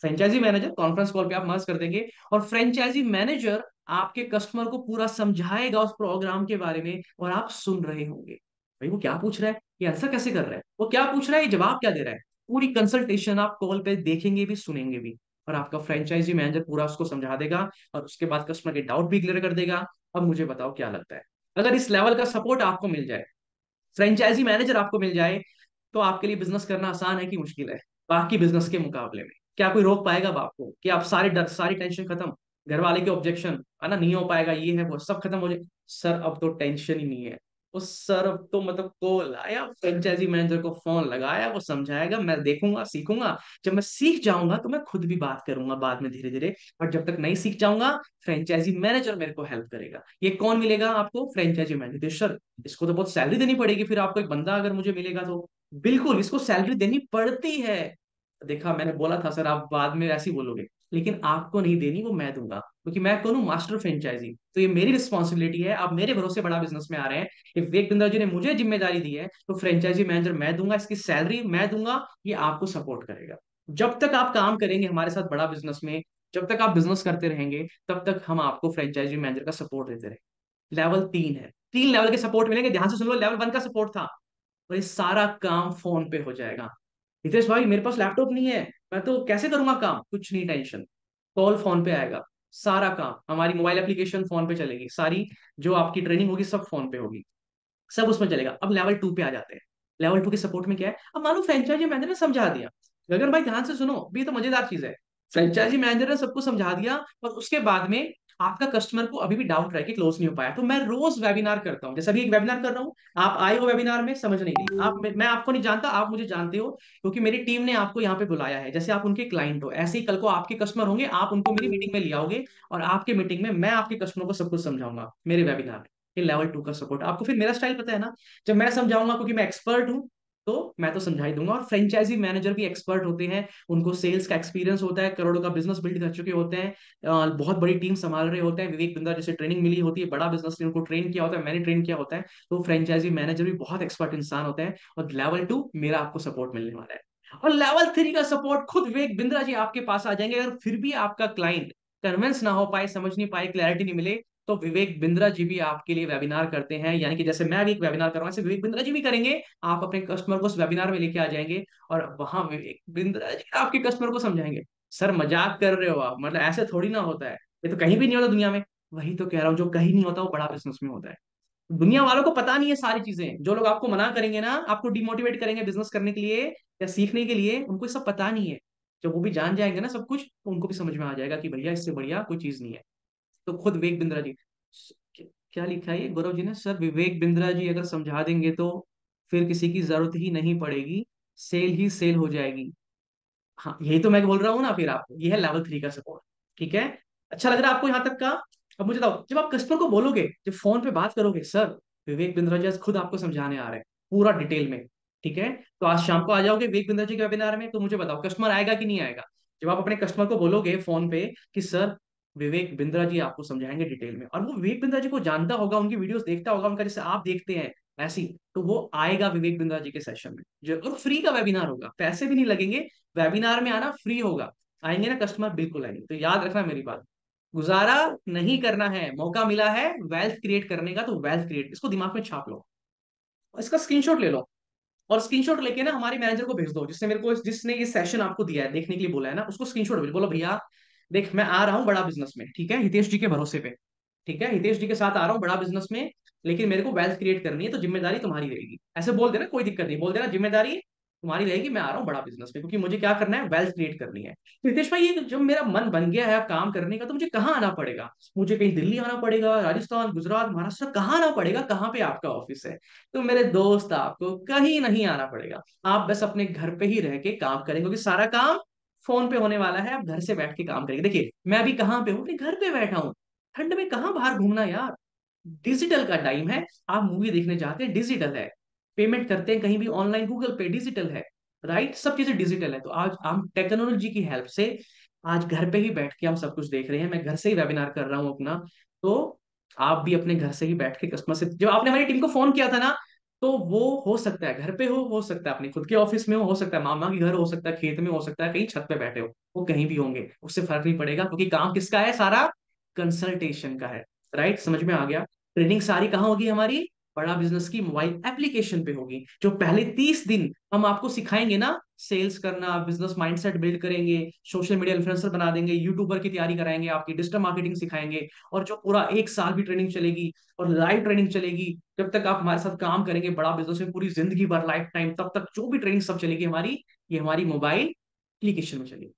फ्रेंचाइजी मैनेजर, कॉन्फ्रेंस कॉल पे आप मर्ज कर देंगे, और फ्रेंचाइजी मैनेजर आपके कस्टमर को पूरा समझाएगा उस प्रोग्राम के बारे में, और आप सुन रहे होंगे भाई वो क्या पूछ रहा है, ये आंसर कैसे कर रहा है, वो क्या पूछ रहा है, ये जवाब क्या दे रहा है। पूरी कंसल्टेशन आप कॉल पे देखेंगे भी, सुनेंगे भी, और आपका फ्रेंचाइजी मैनेजर पूरा उसको समझा देगा, और उसके बाद कस्टमर के डाउट भी क्लियर कर देगा। अब मुझे बताओ क्या लगता है, अगर इस लेवल का सपोर्ट आपको मिल जाए, फ्रेंचाइजी मैनेजर आपको मिल जाए, तो आपके लिए बिजनेस करना आसान है कि मुश्किल है? बाकी बिजनेस के मुकाबले में क्या कोई रोक पाएगा अब आपको? कि आप सारे डर, सारी टेंशन खत्म, घर वाले के ऑब्जेक्शन है ना, नहीं हो पाएगा, ये है वो सब खत्म हो जाए, सर अब तो टेंशन ही नहीं है। उस सर अब तो मतलब कॉल आया, फ्रेंचाइजी मैनेजर को फोन लगाया, वो समझाएगा, मैं देखूंगा सीखूंगा, जब मैं सीख जाऊंगा तो मैं खुद भी बात करूंगा बाद में धीरे धीरे, और जब तक नहीं सीख जाऊंगा फ्रेंचाइजी मैनेजर मेरे को हेल्प करेगा। ये कौन मिलेगा आपको? Franchise manager. सर इसको तो बहुत सैलरी देनी पड़ेगी फिर आपको, एक बंदा अगर मुझे मिलेगा तो? बिल्कुल, इसको सैलरी देनी पड़ती है। देखा, मैंने बोला था सर, आप बाद में ऐसे ही बोलोगे, लेकिन आपको नहीं देनी, वो मैं दूंगा, क्योंकि मैं कौन हूँ? Master franchisee. तो ये मेरी रिस्पॉन्सिबिलिटी है, आप मेरे भरोसे बड़ा बिजनेस में आ रहे हैं, ये विवेक बिंद्रा जी ने मुझे जिम्मेदारी दी है, तो फ्रेंचाइजी मैनेजर मैं दूंगा, इसकी सैलरी मैं दूंगा, ये आपको सपोर्ट करेगा। जब तक आप काम करेंगे हमारे साथ बड़ा बिजनेस में, जब तक आप बिजनेस करते रहेंगे, तब तक हम आपको फ्रेंचाइजी मैनेजर का सपोर्ट देते रहेंगे। लेवल 3 है, 3 लेवल के सपोर्ट मिलेंगे, ध्यान से सुन लो। लेवल 1 का सपोर्ट था, और ये सारा काम फोन पे हो जाएगा। हितेश भाई मेरे पास लैपटॉप नहीं है, मैं तो कैसे करूंगा काम? कुछ नहीं टेंशन, कॉल फोन पे आएगा, सारा काम, हमारी मोबाइल एप्लीकेशन फोन पे चलेगी सारी, जो आपकी ट्रेनिंग होगी सब फोन पे होगी, सब उसमें चलेगा। अब लेवल 2 पे आ जाते हैं। लेवल 2 के सपोर्ट में क्या है? अब मान लो फ्रेंचाइजी मैनेजर ने समझा दिया, गगन भाई ध्यान से सुनो, अभी ये तो मजेदार चीज है। फ्रेंचाइजी मैनेजर ने सबको समझा दिया, और उसके बाद में आपका कस्टमर को अभी भी डाउट रहा है कि क्लोज नहीं हो पाया, तो मैं रोज वेबिनार करता हूँ, जैसे अभी एक वेबिनार कर रहा हूँ। आप आए हो वेबिनार में समझने के लिए, मैं आपको नहीं जानता, आप मुझे जानते हो, क्योंकि मेरी टीम ने आपको यहाँ पे बुलाया है। जैसे आप उनके क्लाइंट हो, ऐसे ही कल को आपके कस्टमर होंगे, आप उनको मेरी मीटिंग में ले आओगे, और आपके मीटिंग में मैं आपके कस्टमर को सब कुछ समझाऊंगा मेरे वेबिनार में। ये लेवल 2 का सपोर्ट आपको, फिर मेरा स्टाइल पता है ना, जब मैं समझाऊंगा, क्योंकि मैं एक्सपर्ट हूँ, तो मैं तो समझा ही दूंगा। और फ्रेंचाइजी मैनेजर भी एक्सपर्ट होते हैं, उनको सेल्स का एक्सपीरियंस होता है, करोड़ों का बिजनेस बिल्ड कर चुके होते हैं, बहुत बड़ी टीम संभाल रहे होते हैं। विवेक बिंद्रा जैसे ट्रेनिंग मिली होती है, बड़ा बिजनेस ने उनको ट्रेन किया होता है, मैंने ट्रेन किया होता है। तो फ्रेंचाइजी मैनेजर भी बहुत एक्सपर्ट इंसान होते हैं, और लेवल 2 मेरा आपको सपोर्ट मिलने वाला है। और लेवल 3 का सपोर्ट खुद विवेक बिंद्रा जी आपके पास आ जाएंगे। अगर फिर भी आपका क्लाइंट कन्विंस ना हो पाए, समझ नहीं पाए, क्लैरिटी नहीं मिले, तो विवेक बिंद्रा जी भी आपके लिए वेबिनार करते हैं। यानी कि जैसे मैं भी एक वेबिनार कर रहा हूं, ऐसे विवेक बिंद्रा जी भी करेंगे। आप अपने कस्टमर को उस वेबिनार में लेके आ जाएंगे, और वहां विवेक बिंद्रा जी आपके कस्टमर को समझाएंगे। सर मजाक कर रहे हो आप, मतलब ऐसे थोड़ी ना होता है, ये तो कहीं भी नहीं होता दुनिया में। वही तो कह रहा हूँ, जो कहीं नहीं होता वो बड़ा बिजनेस में होता है। दुनिया वालों को पता नहीं है सारी चीजें, जो लोग आपको मना करेंगे ना, आपको डिमोटिवेट करेंगे बिजनेस करने के लिए या सीखने के लिए, उनको ये सब पता नहीं है। जब वो भी जान जाएंगे ना सब कुछ, तो उनको भी समझ में आ जाएगा कि भैया इससे बढ़िया कोई चीज नहीं है। तो खुद विवेक बिंद्रा जी, क्या लिखा है ये गौरव जी ने, सर विवेक बिंद्रा जी अगर समझा देंगे तो फिर किसी की जरूरत ही नहीं पड़ेगी, सेल ही सेल हो जाएगी। हाँ यही तो मैं बोल रहा हूँ ना, फिर आपको ये है लेवल 3 का सपोर्ट। ठीक है, अच्छा लग रहा है आपको यहाँ तक का? अब मुझे बताओ, जब आप कस्टमर को बोलोगे, जब फोन पे बात करोगे, सर विवेक बिंद्रा जी आज खुद आपको समझाने आ रहे हैं पूरा डिटेल में, ठीक है, तो आज शाम को आ जाओगे विवेक बिंद्रा जी के वेबिनार में, तो मुझे बताओ कस्टमर आएगा कि नहीं आएगा? जब आप अपने कस्टमर को बोलोगे फोन पे कि सर विवेक बिंद्रा जी आपको समझाएंगे डिटेल में, और वो विवेक बिंद्रा जी को जानता होगा, उनकी वीडियोस देखता होगा, उनका जैसे आप देखते हैं ऐसी, तो वो आएगा विवेक बिंद्रा जी के सेशन में, जो और फ्री का वेबिनार होगा, पैसे भी नहीं लगेंगे। वेबिनार में आना फ्री होगा। आएंगे ना कस्टमर, बिल्कुल आएंगे। तो याद रखना मेरी बात, गुजारा नहीं करना है, मौका मिला है वेल्थ क्रिएट करने का, तो वेल्थ क्रिएट, इसको दिमाग में छाप लो, इसका स्क्रीनशॉट ले लो, और स्क्रीनशॉट लेके ना हमारे मैनेजर को भेज दो, जिसने मेरे को, जिसने ये सेशन आपको दिया है देखने के लिए बोला है ना, उसको स्क्रीनशॉट भेज, बोलो भैया देख मैं आ रहा हूँ बड़ा बिजनेस में, ठीक है, हितेश जी के भरोसे पे, ठीक है, हितेश जी के साथ आ रहा हूँ बड़ा बिजनेस में, लेकिन मेरे को वेल्थ क्रिएट करनी है, तो जिम्मेदारी तुम्हारी रहेगी। ऐसे बोल देना, कोई दिक्कत नहीं, बोल देना जिम्मेदारी तुम्हारी रहेगी, मैं आ रहा हूँ बड़ा बिजनेस में, क्योंकि मुझे क्या करना है, वेल्थ क्रिएट करनी है। तो हितेश भाई ये जब मेरा मन बन गया है अब काम करने का, तो मुझे कहाँ आना पड़ेगा? मुझे कहीं दिल्ली आना पड़ेगा, राजस्थान, गुजरात, महाराष्ट्र, कहाँ आना पड़ेगा, कहाँ पे आपका ऑफिस है? तो मेरे दोस्त आपको कहीं नहीं आना पड़ेगा, आप बस अपने घर पे ही रह के काम करेंगे, क्योंकि सारा काम फोन पे होने वाला है। आप घर से बैठ के काम करेंगे। देखिए मैं अभी कहाँ पे हूँ, अपने घर पे बैठा हूँ, ठंड में कहाँ बाहर घूमना यार। डिजिटल का टाइम है, आप मूवी देखने जाते हैं डिजिटल है, पेमेंट करते हैं कहीं भी ऑनलाइन गूगल पे डिजिटल है, राइट, सब चीजें डिजिटल है। तो आज हम टेक्नोलॉजी की हेल्प से आज घर पे ही बैठ के हम सब कुछ देख रहे हैं, मैं घर से ही वेबिनार कर रहा हूँ अपना। तो आप भी अपने घर से ही बैठ के कस्टमर से, जब आपने हमारी टीम को फोन किया था ना, तो वो हो सकता है घर पे हो सकता है अपने खुद के ऑफिस में हो सकता है मामा के घर, हो सकता है खेत में, हो सकता है कहीं छत पे बैठे हो, वो कहीं भी होंगे, उससे फर्क नहीं पड़ेगा, क्योंकि काम किसका है, सारा कंसल्टेशन का है। राइट, समझ में आ गया? ट्रेनिंग सारी कहाँ होगी हमारी? बड़ा बिजनेस की मोबाइल एप्लीकेशन पे होगी। जो पहले 30 दिन हम आपको सिखाएंगे ना, सेल्स करना, बिजनेस माइंडसेट बिल्ड करेंगे, सोशल मीडिया इन्फ्लुएंसर बना देंगे, यूट्यूबर की तैयारी कराएंगे, आपकी डिजिटल मार्केटिंग सिखाएंगे, और जो पूरा 1 साल भी ट्रेनिंग चलेगी, और लाइव ट्रेनिंग चलेगी, जब तक आप हमारे साथ काम करेंगे बड़ा बिजनेस में पूरी जिंदगी भर लाइफ टाइम, तब तक जो भी ट्रेनिंग सब चलेगी हमारी, ये हमारी मोबाइल एप्लीकेशन में चलेगी।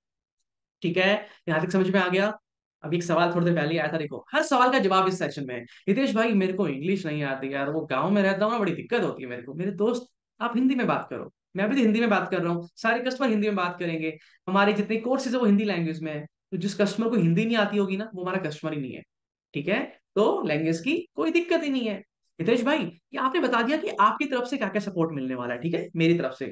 ठीक है, यहाँ तक समझ में आ गया? अभी एक सवाल थोड़ी देर पहले ही आया था, देखो हर सवाल का जवाब इस सेक्शन में है। हितेश भाई मेरे को इंग्लिश नहीं आती यार, वो गांव में रहता हूँ ना, बड़ी दिक्कत होती है मेरे को। मेरे दोस्त आप हिंदी में बात करो, मैं भी तो हिंदी में बात कर रहा हूँ, सारे कस्टमर हिंदी में बात करेंगे, हमारे जितने कोर्सेज है वो हिंदी लैंग्वेज में है। तो जिस कस्टमर को हिंदी नहीं आती होगी ना, वो हमारा कस्टमर ही नहीं है। ठीक है, तो लैंग्वेज की कोई दिक्कत ही नहीं है। हितेश भाई ये आपने बता दिया कि आपकी तरफ से क्या क्या सपोर्ट मिलने वाला है, ठीक है, मेरी तरफ से,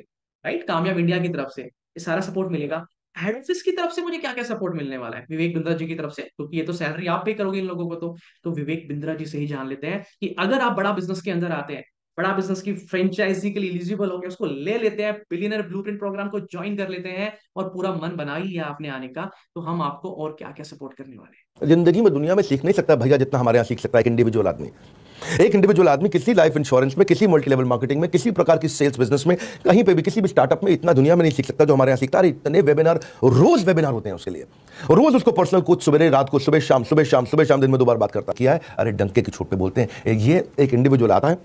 राइट, कामयाब इंडिया की तरफ से ये सारा सपोर्ट मिलेगा। हेड ऑफिस की तरफ से मुझे क्या क्या सपोर्ट मिलने वाला है विवेक बिंद्रा जी की तरफ से, क्योंकि ये तो सैलरी आप पे करोगे इन लोगों को, तो विवेक बिंद्रा जी से ही जान लेते हैं कि अगर आप बड़ा बिजनेस के अंदर आते हैं, बड़ा बिजनेस की फ्रेंचाइजी के लिए एलिजिबल हो गए, उसको ले लेते हैं, बिलियनर ब्लूप्रिंट प्रोग्राम को ज्वाइन कर लेते हैं, और पूरा मन बना ही लिया आपने आने का, तो हम आपको और क्या क्या सपोर्ट करने वाले हैं। जिंदगी में दुनिया में सीख नहीं सकता भैया जितना हमारे यहाँ सीख सकता है एक इंडिविजुअल आदमी। एक इंडिविजुअल आदमी किसी लाइफ इंश्योरेंस में, किसी मल्टी लेवल मार्केटिंग में, किसी प्रकार की सेल्स बिजनेस में, कहीं पे भी, किसी भी स्टार्टअप में इतना दुनिया में नहीं सीख सकता जो हमारे यहाँ सीखता है। इतने वेबिनार, रोज वेबिनार होते हैं उसके लिए, रोज उसको पर्सनल कोच, सवेरे रात को, सुबह शाम, सुबह शाम, सुबह शाम, दिन में 2 बार बात करता किया है। अरे डंके की चोट पे बोलते हैं, ये एक इंडिविजुअल आता है,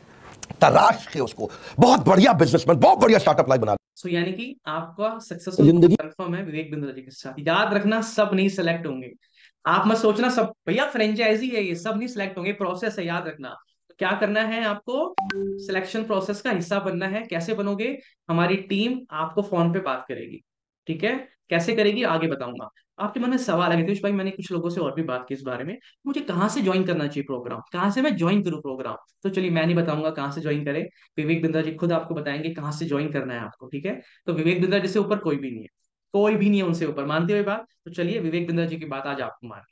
तराश के उसको बहुत बढ़िया बिजनेसमैन, बहुत बढ़िया स्टार्टअप लाइफ बना सो यानी कि आपका सक्सेसफुल जिंदगी कंफर्म है विवेक बिंद्रा जी के साथ। याद रखना, सब नहीं सेलेक्ट होंगे। आप मत सोचना सब भैया फ्रेंचाइजी है ये, सब नहीं सिलेक्ट होंगे, प्रोसेस है, याद रखना। तो क्या करना है आपको, सिलेक्शन प्रोसेस का हिस्सा बनना है। कैसे बनोगे, हमारी टीम आपको फोन पे बात करेगी, ठीक है। कैसे करेगी आगे बताऊंगा। आपके मन में सवाल है नितीश भाई, मैंने कुछ लोगों से और भी बात की इस बारे में, मुझे कहाँ से ज्वाइन करना चाहिए प्रोग्राम, कहाँ से मैं ज्वाइन करूँ प्रोग्राम। तो चलिए मैं नहीं बताऊंगा कहाँ से ज्वाइन करें, विवेक बिंद्रा जी खुद आपको बताएंगे कहाँ से ज्वाइन करना है आपको, ठीक है। तो विवेक बिंद्रा जी से ऊपर कोई भी नहीं है, कोई भी नहीं है उनसे ऊपर, मानते हुए बात। तो चलिए विवेक बिंद्रा जी की बात आज आपको मान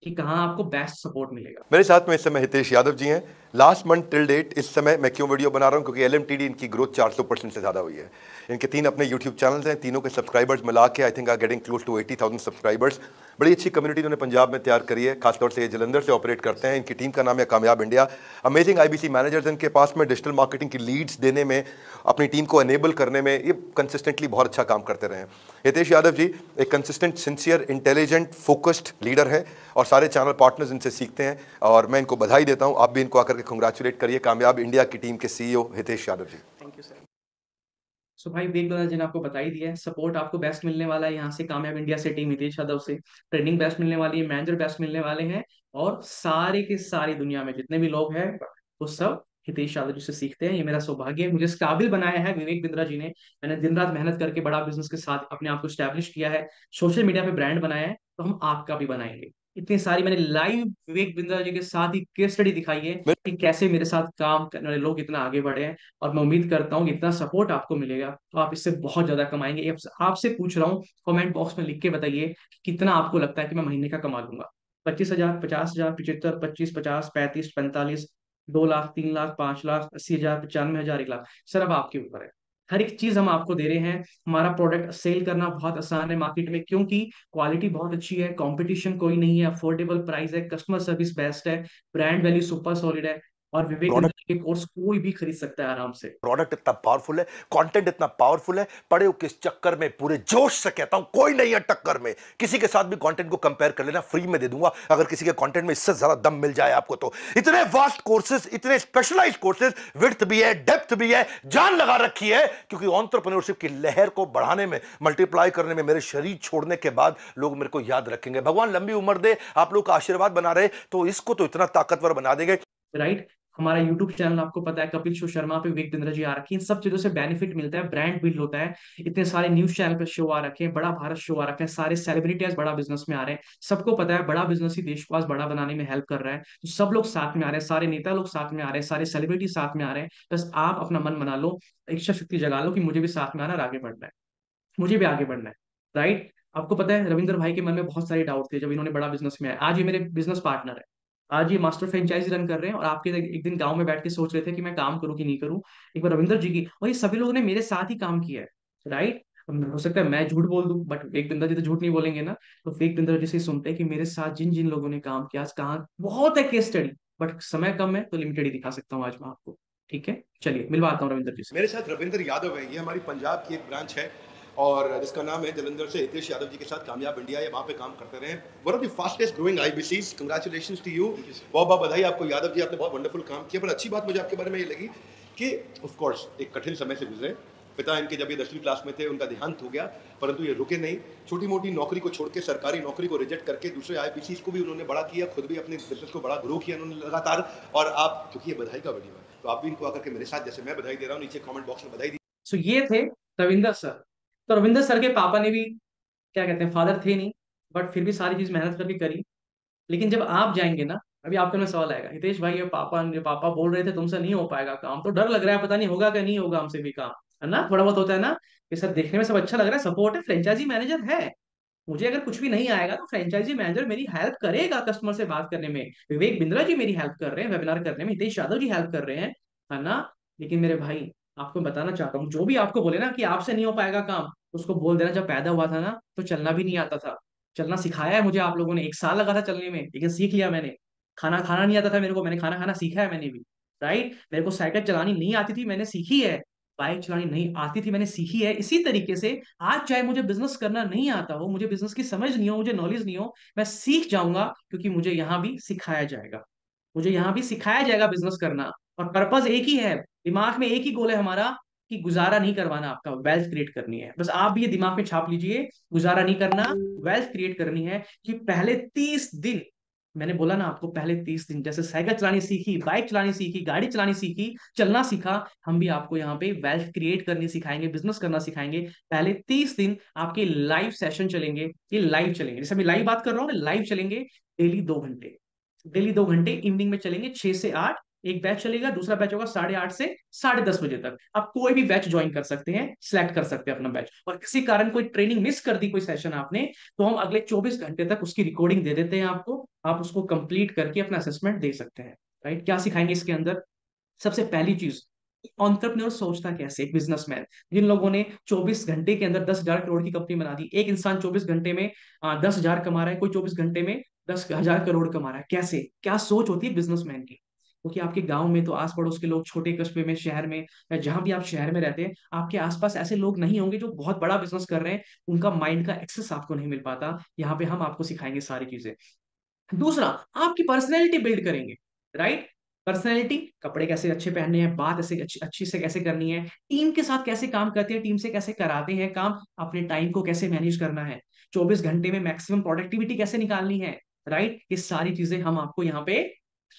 कि कहाँ आपको बेस्ट सपोर्ट मिलेगा। मेरे साथ में इस समय हितेश यादव जी हैं। लास्ट मंथ टिल डेट इस समय मैं क्यों वीडियो बना रहा हूं, क्योंकि एलएमटीडी इनकी ग्रोथ 400% से ज़्यादा हुई है। इनके 3 अपने यूट्यूब चैनल्स हैं, तीनों के सब्सक्राइबर्स मिला के I think are getting close to 80,000 subscribers. बड़ी अच्छी कम्युनिटी इन्होंने पंजाब में तैयार करी है, खासतौर से ये जलंधर से ऑपरेट करते हैं। इनकी टीम का नाम है कामयाब इंडिया। अमेजिंग आईबीसी मैनेजर्स इनके पास में, डिजिटल मार्केटिंग की लीड्स देने में, अपनी टीम को एनेबल करने में ये कंसिस्टेंटली बहुत अच्छा काम करते रहे हैं। हितेश यादव जी एक consistent, sincere, intelligent, focused leader है और सारे चैनल पार्टनर्स इनसे सीखते हैं और मैं इनको बधाई देता हूं। आप भी इनको आकर के कंग्रेचुलेट करिए। कामयाब इंडिया की टीम के CEO Hitesh Yadav ji. Thank you sir. So भाई विवेक बिंद्रा जी ने आपको बता ही दिया है, सपोर्ट आपको बेस्ट मिलने वाला है यहाँ से, कामयाब इंडिया से, टीम हितेश यादव से। ट्रेनिंग बेस्ट मिलने वाली है, मैनेजर बेस्ट मिलने वाले हैं, और सारे के सारी दुनिया में जितने भी लोग हैं वो सब हितेश यादव जी से सीखते हैं। ये मेरा सौभाग्य है, मुझे इस काबिल बनाया है विवेक बिंद्रा जी ने। मैंने दिन रात मेहनत करके बड़ा बिजनेस के साथ अपने आप को स्टैब्लिश किया है, सोशल मीडिया पे ब्रांड बनाया है, तो हम आपका भी बनाएंगे। इतनी सारी मैंने लाइव विवेक बिंद्रा जी के साथ ही केस स्टडी दिखाई है कि कैसे मेरे साथ काम करने वाले लोग इतना आगे बढ़े हैं। और मैं उम्मीद करता हूँ कि इतना सपोर्ट आपको मिलेगा तो आप इससे बहुत ज्यादा कमाएंगे। आपसे पूछ रहा हूँ, कमेंट बॉक्स में लिख के बताइए कि कितना आपको लगता है कि मैं महीने का कमा लूंगा। 25,000, 50,000, 75, 25, 50, 35, 45, 2 लाख, 3 लाख, 5 लाख, 80,000, 95,000, 1 लाख। सर अब आपके ऊपर है, हर एक चीज हम आपको दे रहे हैं। हमारा प्रोडक्ट सेल करना बहुत आसान है मार्केट में, क्योंकि क्वालिटी बहुत अच्छी है, कंपटीशन कोई नहीं है, अफोर्डेबल प्राइस है, कस्टमर सर्विस बेस्ट है, ब्रांड वैल्यू सुपर सॉलिड है, और विवेक बिंद्रा के कोर्स कोई भी खरीद सकता है आराम से। प्रोडक्ट इतना पावरफुल है, कंटेंट इतना पावरफुल है, पड़े हो किस चक्कर में, पूरे जोश से कहता हूं कोई नहीं है टक्कर में। किसी के साथ भी कंटेंट को कंपेयर कर लेना, फ्री में दे दूंगा अगर किसी के कंटेंट में इससे ज्यादा दम मिल जाए आपको तो। इतने वास्ट कोर्सेज, इतने स्पेशलाइज्ड कोर्सेज, विड्थ भी है, डेप्थ भी है, जान लगा रखी है, क्योंकि एंटरप्रेन्योरशिप की लहर को बढ़ाने में, मल्टीप्लाई करने में, मेरे शरीर छोड़ने के बाद लोग मेरे को याद रखेंगे। भगवान लंबी उम्र दे, आप लोग का आशीर्वाद बना रहे, तो इसको तो इतना ताकतवर बना देंगे। राइट। हमारा यूट्यूब चैनल आपको पता है, कपिल शो शर्मा पे विवेक बिंद्रा जी आ रखी है, इन सब चीजों से बेनिफिट मिलता है, ब्रांड बिल्ड होता है। इतने सारे न्यूज चैनल पे शो आ रखे हैं, बड़ा भारत शो आ रखे हैं, सारे सेलिब्रिटीज बड़ा बिजनेस में आ रहे हैं। सबको पता है बड़ा बिजनेस ही देश को आज बड़ा बनाने में हेल्प कर रहा है, तो सब लोग साथ में आ रहे हैं, सारे नेता लोग साथ में आ रहे हैं, सारे सेलिब्रिटी साथ में आ रहे हैं। बस आप अपना मन बना लो, इच्छा शक्ति जगा लो कि मुझे भी साथ में आना और आगे बढ़ना है, मुझे भी आगे बढ़ना है। राइट। आपको पता है रविंद्र भाई के मन में बहुत सारे डाउट थे जब इन्होंने बड़ा बिजनेस में आया, आज ये मेरे बिजनेस पार्टनर है, आज ये मास्टर फ्रेंचाइजी रन कर रहे हैं, और आपके एक दिन गांव में बैठ के सोच रहे थे कि मैं काम करूं कि नहीं करूं। एक बार रविंद्र जी की, और ये सभी लोगों ने मेरे साथ ही काम किया है। राइट। हो सकता है मैं झूठ बोल दूं, बट विवेक बिंद्रा जी तो झूठ नहीं बोलेंगे ना। तो विवेक बिंद्रा जी से ही सुनते हैं कि मेरे साथ जिन जिन लोगों ने काम किया, आज कहाँ बहुत है केस स्टडी, बट समय कम है तो लिमिटेड ही दिखा सकता हूँ आज मैं आपको। ठीक है, चलिए मिलवाता हूँ रविंद्र जी से। मेरे साथ रविंद्र यादव है, ये हमारी पंजाब की एक ब्रांच है और जिसका नाम है जलंधर से हितेश यादव जी के साथ कामयाब इंडिया, ये वहाँ पे काम करते रहे। One of the fastest growing IBCs, congratulations to you, बहुत बहुत बधाई आपको यादव जी, आपने बहुत वंडरफुल काम किया। पर अच्छी बात मुझे आपके बारे में ये लगी कि ऑफ कोर्स एक कठिन समय से गुजरे। पिता इनके जब ये 10वीं क्लास में थे उनका देहांत हो गया, परंतु ये रुके नहीं। छोटी मोटी नौकरी को छोड़ के, सरकारी नौकरी को रिजेक्ट करके दूसरे आईपीसीज को भी उन्होंने बड़ा किया, खुद भी अपने बिजनेस को बड़ा ग्रो किया उन्होंने लगातार। और आप, क्योंकि ये बधाई का वीडियो है, तो आप भी इनको आकर के मेरे साथ, जैसे मैं बधाई दे रहा हूँ, नीचे कमेंट बॉक्स में बधाई दी। सो ये थे रविंदर सर। तो रविंदर सर के पापा ने भी, क्या कहते हैं, फादर थे नहीं, बट फिर भी सारी चीज मेहनत करके करी। लेकिन जब आप जाएंगे ना, अभी आपके में सवाल आएगा, हितेश भाई ये पापा बोल रहे थे तुमसे नहीं हो पाएगा काम, तो डर लग रहा है पता नहीं होगा कि नहीं होगा हमसे भी काम, है ना, थोड़ा बहुत होता है ना। ये सब देखने में सब अच्छा लग रहा है, सपोर्ट है, फ्रेंचाइजी मैनेजर है, मुझे अगर कुछ भी नहीं आएगा तो फ्रेंचाइजी मैनेजर मेरी हेल्प करेगा कस्टमर से बात करने में, विवेक बिंद्रा जी मेरी हेल्प कर रहे हैं वेबिनार करने में, हितेश यादव जी हेल्प कर रहे हैं, है ना। लेकिन मेरे भाई, आपको बताना चाहता हूँ, जो भी आपको बोले ना कि आपसे नहीं हो पाएगा काम, उसको बोल देना जब पैदा हुआ था ना तो चलना भी नहीं आता था। चलना सिखाया है मुझे आप लोगों ने, 1 साल लगा था चलने में, लेकिन सीख लिया मैंने। खाना खाना नहीं आता था मेरे को, मैंने खाना खाना सीखा है मैंने भी। राइट। मेरे को साइकिल चलानी नहीं आती थी, मैंने सीखी है। बाइक चलानी नहीं आती थी, मैंने सीखी है। इसी तरीके से आज चाहे मुझे बिजनेस करना नहीं आता हो, मुझे बिजनेस की समझ नहीं हो, मुझे नॉलेज नहीं हो, मैं सीख जाऊंगा, क्योंकि मुझे यहाँ भी सिखाया जाएगा, मुझे यहाँ भी सिखाया जाएगा बिजनेस करना। और पर्पज एक ही है, दिमाग में एक ही गोल है हमारा, कि गुजारा नहीं करवाना, आपका वेल्थ क्रिएट करनी है। बस आप भी ये दिमाग में छाप लीजिए, गुजारा नहीं करना, वेल्थ क्रिएट करनी है। कि पहले 30 दिन, मैंने बोला ना आपको, पहले 30 दिन जैसे साइकिल चलानी सीखी, बाइक चलानी सीखी, गाड़ी चलानी सीखी, चलना सीखा, हम भी आपको यहाँ पे वेल्थ क्रिएट करनी सिखाएंगे, बिजनेस करना सिखाएंगे। पहले 30 दिन आपके लाइव सेशन चलेंगे, ये लाइव चलेंगे, जैसे मैं लाइव बात कर रहा हूँ ना, लाइव चलेंगे। डेली 2 घंटे, डेली 2 घंटे इवनिंग में चलेंगे, 6 से 8। एक बैच चलेगा, दूसरा बैच होगा 8:30 से 10:30 बजे तक। आप कोई भी बैच ज्वाइन कर सकते हैं, सिलेक्ट कर सकते हैं अपना बैच। और किसी कारण कोई ट्रेनिंग मिस कर दी, कोई सेशन आपने, तो हम अगले 24 घंटे तक उसकी रिकॉर्डिंग दे देते हैं आपको। आप उसको कंप्लीट करके अपना असेसमेंट दे सकते हैं। राइट, क्या सिखाएंगे इसके अंदर? सबसे पहली चीज, एंटरप्रेन्योर सोचता कैसे, एक बिजनेसमैन। जिन लोगों ने 24 घंटे के अंदर 10,000 करोड़ की कंपनी बना दी, एक इंसान 24 घंटे में 10,000 कमा रहा है, कोई 24 घंटे में 10,000 करोड़ कमा रहा है, कैसे, क्या सोच होती है बिजनेसमैन की? क्योंकि आपके गांव में तो आस पड़ोस के लोग, छोटे कस्बे में, शहर में, या जहां भी आप शहर में रहते हैं, आपके आसपास ऐसे लोग नहीं होंगे जो बहुत बड़ा बिजनेस कर रहे हैं। उनका माइंड का एक्सेस आपको नहीं मिल पाता। यहाँ पे हम आपको सिखाएंगे सारी चीजें। दूसरा, आपकी पर्सनैलिटी बिल्ड करेंगे। राइट, पर्सनैलिटी, कपड़े कैसे अच्छे पहनने हैं, बात ऐसे अच्छी अच्छी से कैसे करनी है, टीम के साथ कैसे काम करते हैं, टीम से कैसे कराते हैं काम, अपने टाइम को कैसे मैनेज करना है, 24 घंटे में मैक्सिमम प्रोडक्टिविटी कैसे निकालनी है। राइट, ये सारी चीजें हम आपको यहाँ पे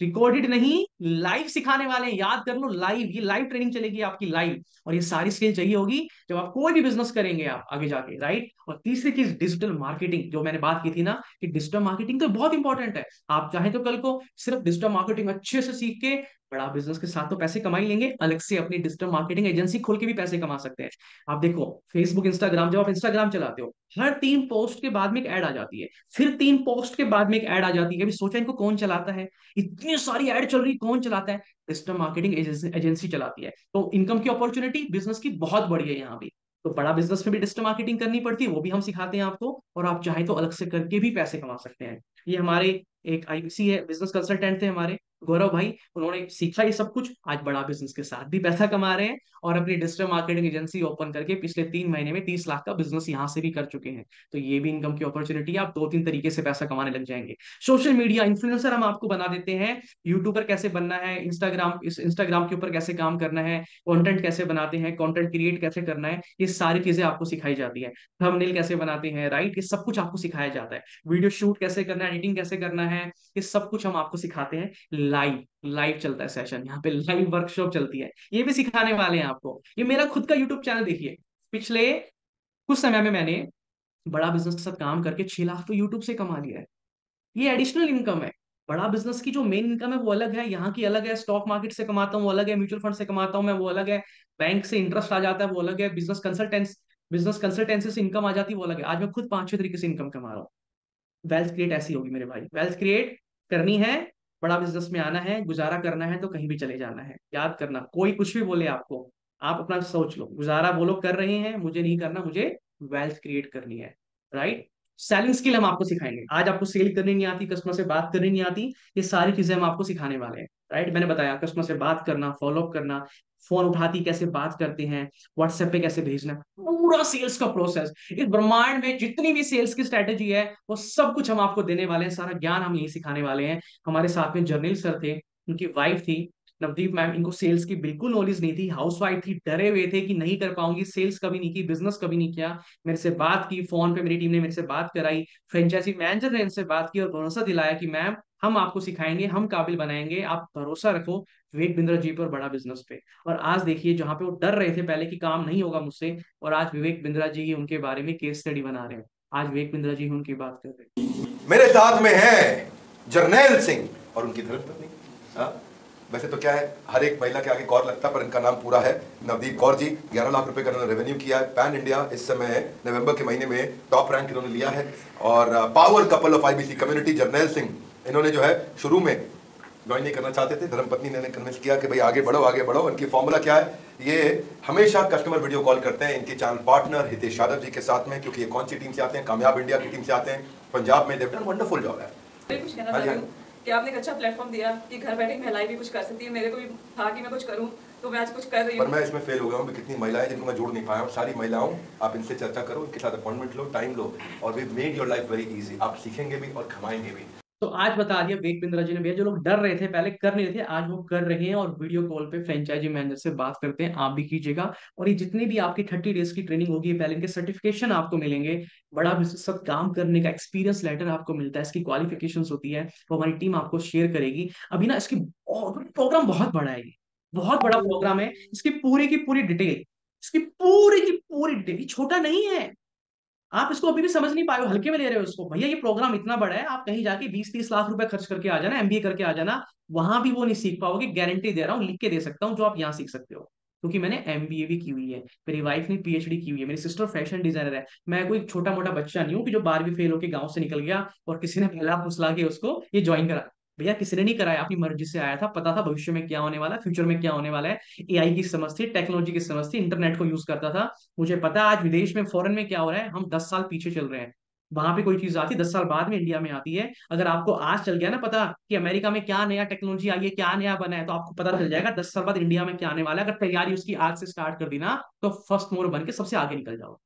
रिकॉर्डेड नहीं, लाइव सिखाने वाले हैं। याद कर लो, लाइव, ये लाइव ट्रेनिंग चलेगी आपकी, लाइव। और ये सारी स्किल चाहिए होगी जब आप कोई भी बिजनेस करेंगे आप आगे जाके। राइट, और तीसरी चीज, डिजिटल मार्केटिंग, जो मैंने बात की थी ना, कि डिजिटल मार्केटिंग तो बहुत इंपॉर्टेंट है। आप चाहे तो कल को सिर्फ डिजिटल मार्केटिंग अच्छे से सीख के बड़ा बिजनेस के साथ तो पैसे कमा ही लेंगे, अलग से अपनी डिजिटल मार्केटिंग एजेंसी खोल के भी पैसे कमा सकते हैं। आप देखो, फेसबुक, इंस्टाग्राम, जब आप इंस्टाग्राम चलाते हो, हर 3 पोस्ट के बाद में एक ऐड आ जाती है, फिर 3 पोस्ट के बाद में एक ऐड आ जाती है। अभी सोचा इनको कौन चलाता है? इतनी सारी ऐड चल रही, कौन चलाता है? डिजिटल मार्केटिंग एजेंसी चलाती है। तो इनकम की अपॉर्चुनिटी बिजनेस की बहुत बड़ी है यहाँ भी। तो बड़ा बिजनेस में भी डिजिटल मार्केटिंग करनी पड़ती है, वो भी हम सिखाते हैं आपको। और आप चाहे तो अलग से करके भी पैसे कमा सकते हैं। ये हमारे एक आईबीसी है, बिजनेस कंसल्टेंट थे हमारे गौरव भाई, उन्होंने सीखा ये सब कुछ, आज बड़ा बिजनेस के साथ भी पैसा कमा रहे हैं। और अपनी डिजिटल मार्केटिंग एजेंसी ओपन करके पिछले 3 महीने में 30 लाख का बिजनेस यहाँ से भी कर चुके हैं। तो ये भी इनकम की अपॉर्चुनिटी है, आप 2-3 तरीके से पैसा कमाने लग जाएंगे। सोशल मीडिया इन्फ्लुएंसर हम आपको बना देते हैं, यूट्यूबर कैसे बनना है, इंस्टाग्राम के ऊपर कैसे काम करना है, कंटेंट कैसे बनाते हैं, कंटेंट क्रिएट कैसे करना है, ये सारी चीजें आपको सिखाई जाती है। थंबनेल कैसे बनाते हैं, राइट, ये सब कुछ आपको सिखाया जाता है। वीडियो शूट कैसे करना है, एडिटिंग कैसे करना है, ये सब कुछ हम आपको सिखाते हैं। लाइव, लाइव चलता है सेशन यहाँ पे, लाइव वर्कशॉप चलती है, ये भी सिखाने वाले हैं आपको। ये मेरा खुद का यूट्यूब चैनल देखिए, पिछले कुछ समय में मैंने बड़ा बिजनेस के साथ काम करके 6 लाख तो यूट्यूब से कमा लिया है। ये एडिशनल इनकम है। बड़ा बिजनेस की जो मेन इनकम है वो अलग है, यहाँ की अलग है। स्टॉक मार्केट से कमाता हूँ वो अलग है, म्यूचुअल फंड से कमाता हूँ मैं वो अलग है, बैंक से इंटरेस्ट आ जाता है वो अलग है, बिजनेस कंसल्टेंसी से इनकम आ जाती है वो अलग है। आज मैं खुद 5-6 तरीके से इनकम कमा रहा हूँ। वेल्थ क्रिएट ऐसी होगी मेरे भाई, वेल्थ क्रिएट करनी है, बड़ा बिजनेस में आना है, गुजारा करना है तो कहीं भी चले जाना है। याद करना, कोई कुछ भी बोले आपको, आप अपना सोच लो, गुजारा वो लोग कर रहे हैं, मुझे नहीं करना, मुझे वेल्थ क्रिएट करनी है। राइट, सेलिंग स्किल हम आपको सिखाएंगे। आज आपको सेल करनी नहीं आती, कस्टमर से बात करनी नहीं आती, ये सारी चीजें हम आपको सिखाने वाले हैं। राइट, मैंने बताया कस्टमर से बात करना, फॉलोअप करना, फोन उठाती कैसे बात करते हैं, व्हाट्सएप पे कैसे भेजना, पूरा सेल्स का प्रोसेस। इस ब्रह्मांड में जितनी भी सेल्स की स्ट्रेटेजी है वो सब कुछ हम आपको देने वाले हैं, सारा ज्ञान हम यही सिखाने वाले हैं। हमारे साथ में जर्नल सर थे, उनकी वाइफ थी नवदीप मैम, इनको सेल्स की बिल्कुल नॉलेज नहीं थी, हाउसवाइफ थी, डरे हुए थे कि नहीं कर पाऊंगी, सेल्स कभी नहीं की, बिजनेस कभी नहीं किया। मेरे से बात की फोन पे, मेरी टीम ने मेरे से बात कराई, फ्रेंचाइजी मैनेजर ने इनसे बात की और भरोसा दिलाया कि मैम हम आपको सिखाएंगे, हम काबिल बनाएंगे, आप भरोसा रखो विवेक बिंद्रा जी पे और बड़ा बिजनेस पे। और आज देखिए, जहां पे वो डर रहे थे पहले कि काम नहीं होगा मुझसे, और आज विवेक बिंद्रा जी ही उनके बारे में केस स्टडी बना रहे हैं। आज विवेक बिंद्रा जी उनकी बात कर रहे हैं। मेरे साथ में है जर्नैल सिंह और उनकी धर्मपत्नी। हाँ, वैसे तो क्या है, हर एक महिला के आगे कौर लगता, पर इनका नाम पूरा है नवदीप कौर जी। 11 लाख रुपए का इन्होंने रेवेन्यू किया है पैन इंडिया। इस समय नवंबर के महीने में टॉप रैंक इन्होंने लिया है। और power couple of IBC community Jarnail Singh, इन्होंने जो है शुरू में ज्वाइन नहीं करना चाहते थे, धर्मपत्नी ने कन्विंस किया कि भाई आगे बढ़ो आगे बढ़ो। इनकी फॉर्मूला क्या है, ये हमेशा कस्टमर वीडियो कॉल करते हैं इनके चैनल पार्टनर हितेश यादव जी के साथ में, क्योंकि ये कौन सी टीम से आते हैं, कामयाब इंडिया की टीम से आते हैं, पंजाब में। देव डन वंडरफुल जॉब है। कुछ कहना चाहती हूँ कि आपने एक अच्छा प्लेटफॉर्म दिया कि घर बैठे महिलाएं भी कुछ कर सकती है। मेरे को भी था कि मैं कुछ करूँ, तो मैं आज कुछ कर रही हूँ। पर मैं इसमें फेल हो गया हूँ। कितनी महिलाएं जिनको मैं जोड़ नहीं पाया हूँ, सारी महिलाओं, आप इनसे चर्चा करो, इनके साथ अपॉइंटमेंट लो, टाइम लो, और we made your life very easy. आप सीखेंगे भी और कमाएंगे भी। तो आज बता दिया विवेक बिंद्रा जी ने भैया, जो लोग डर रहे थे पहले कर नहीं रहे थे, आज वो कर रहे हैं और वीडियो कॉल पे फ्रेंचाइजी मैनेजर से बात करते हैं। आप भी कीजिएगा। और ये जितनी भी आपकी 30 डेज की ट्रेनिंग होगी, पहले इनके सर्टिफिकेशन आपको मिलेंगे, बड़ा बिजनेस सब काम करने का एक्सपीरियंस लेटर आपको मिलता है, इसकी क्वालिफिकेशन होती है, वो हमारी टीम आपको शेयर करेगी। अभी ना इसकी प्रोग्राम बहुत बड़ा है, ये बहुत बड़ा प्रोग्राम है। इसकी पूरी डिटेल, इसकी पूरी की पूरी डिटेल, छोटा नहीं है। आप इसको अभी भी समझ नहीं पाए हो, हल्के में ले रहे हो इसको। भैया ये प्रोग्राम इतना बड़ा है, आप कहीं जाके 20-30 लाख रुपए खर्च करके आ जाना, एमबीए करके आ जाना, वहां भी वो नहीं सीख पाओगे। गारंटी दे रहा हूँ, लिख के दे सकता हूँ, जो आप यहाँ सीख सकते हो। क्योंकि मैंने एमबीए भी की हुई है, मेरी वाइफ ने पीएचडी की हुई है, मेरी सिस्टर फैशन डिजाइनर है। मैं कोई छोटा मोटा बच्चा नहीं हूँ कि जो 12वीं फेल होकर गाँव से निकल गया और किसी ने पहला फुसला के उसको ये ज्वाइन करा। भैया किसी ने नहीं कराया, अपनी मर्जी से आया था, पता था भविष्य में क्या होने वाला है, फ्यूचर में क्या होने वाला है। एआई की समझ थी, टेक्नोलॉजी की समझ थी, इंटरनेट को यूज करता था। मुझे पता है आज विदेश में, फॉरेन में क्या हो रहा है, हम 10 साल पीछे चल रहे हैं। वहां पे कोई चीज आती है 10 साल बाद में इंडिया में आती है। अगर आपको आज चल गया ना पता कि अमेरिका में क्या नया टेक्नोलॉजी आई है, क्या नया बना है, तो आपको पता चल जाएगा 10 साल बाद इंडिया में क्या आने वाला है। अगर तैयारी उसकी आज से स्टार्ट कर दी ना, तो फर्स्ट मोवर बन के सबसे आगे निकल जाओगे,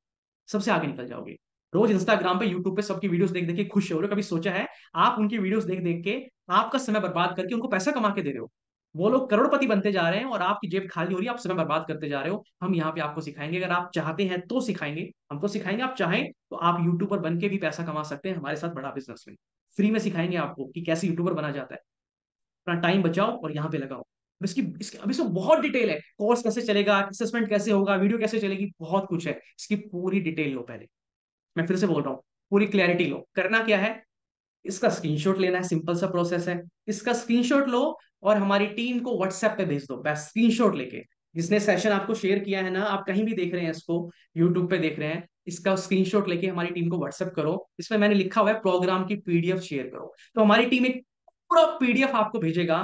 सबसे आगे निकल जाओगे। रोज इंस्टाग्राम पे, यूट्यूब पे सबकी वीडियोस देख देख के खुश हो रहे हो। कभी सोचा है आप उनकी वीडियोस देख देख के आपका समय बर्बाद करके उनको पैसा कमा के दे रहे हो? वो लोग करोड़पति बनते जा रहे हैं और आपकी जेब खाली हो रही है, आप समय बर्बाद करते जा रहे हो। हम यहाँ पे आपको सिखाएंगे, अगर आप चाहते हैं तो सिखाएंगे, हम तो सिखाएंगे। आप चाहें तो आप यूट्यूबर बन के भी पैसा कमा सकते हैं हमारे साथ, बड़ा बिजनेस में फ्री में सिखाएंगे आपको कि कैसे यूट्यूबर बना जाता है। अपना टाइम बचाओ और यहाँ पे लगाओ। इसकी अभी इसमें बहुत डिटेल है, कोर्स कैसे चलेगा, असेसमेंट कैसे होगा, वीडियो कैसे चलेगी, बहुत कुछ है। इसकी पूरी डिटेल लो पहले, मैं फिर से बोल रहा हूँ, पूरी क्लैरिटी लो। करना क्या है, इसका स्क्रीनशॉट लेना है, सिंपल सा प्रोसेस है। इसका स्क्रीनशॉट लो और हमारी टीम को व्हाट्सएप पे भेज दो, बस स्क्रीनशॉट लेके। जिसने सेशन आपको शेयर किया है ना, आप कहीं भी देख रहे हैं इसको, यूट्यूब पे देख रहे हैं, इसका स्क्रीनशॉट लेके हमारी टीम को व्हाट्सएप करो। इसमें मैंने लिखा हुआ है प्रोग्राम की पीडीएफ शेयर करो, तो हमारी टीम एक पूरा पीडीएफ आपको भेजेगा,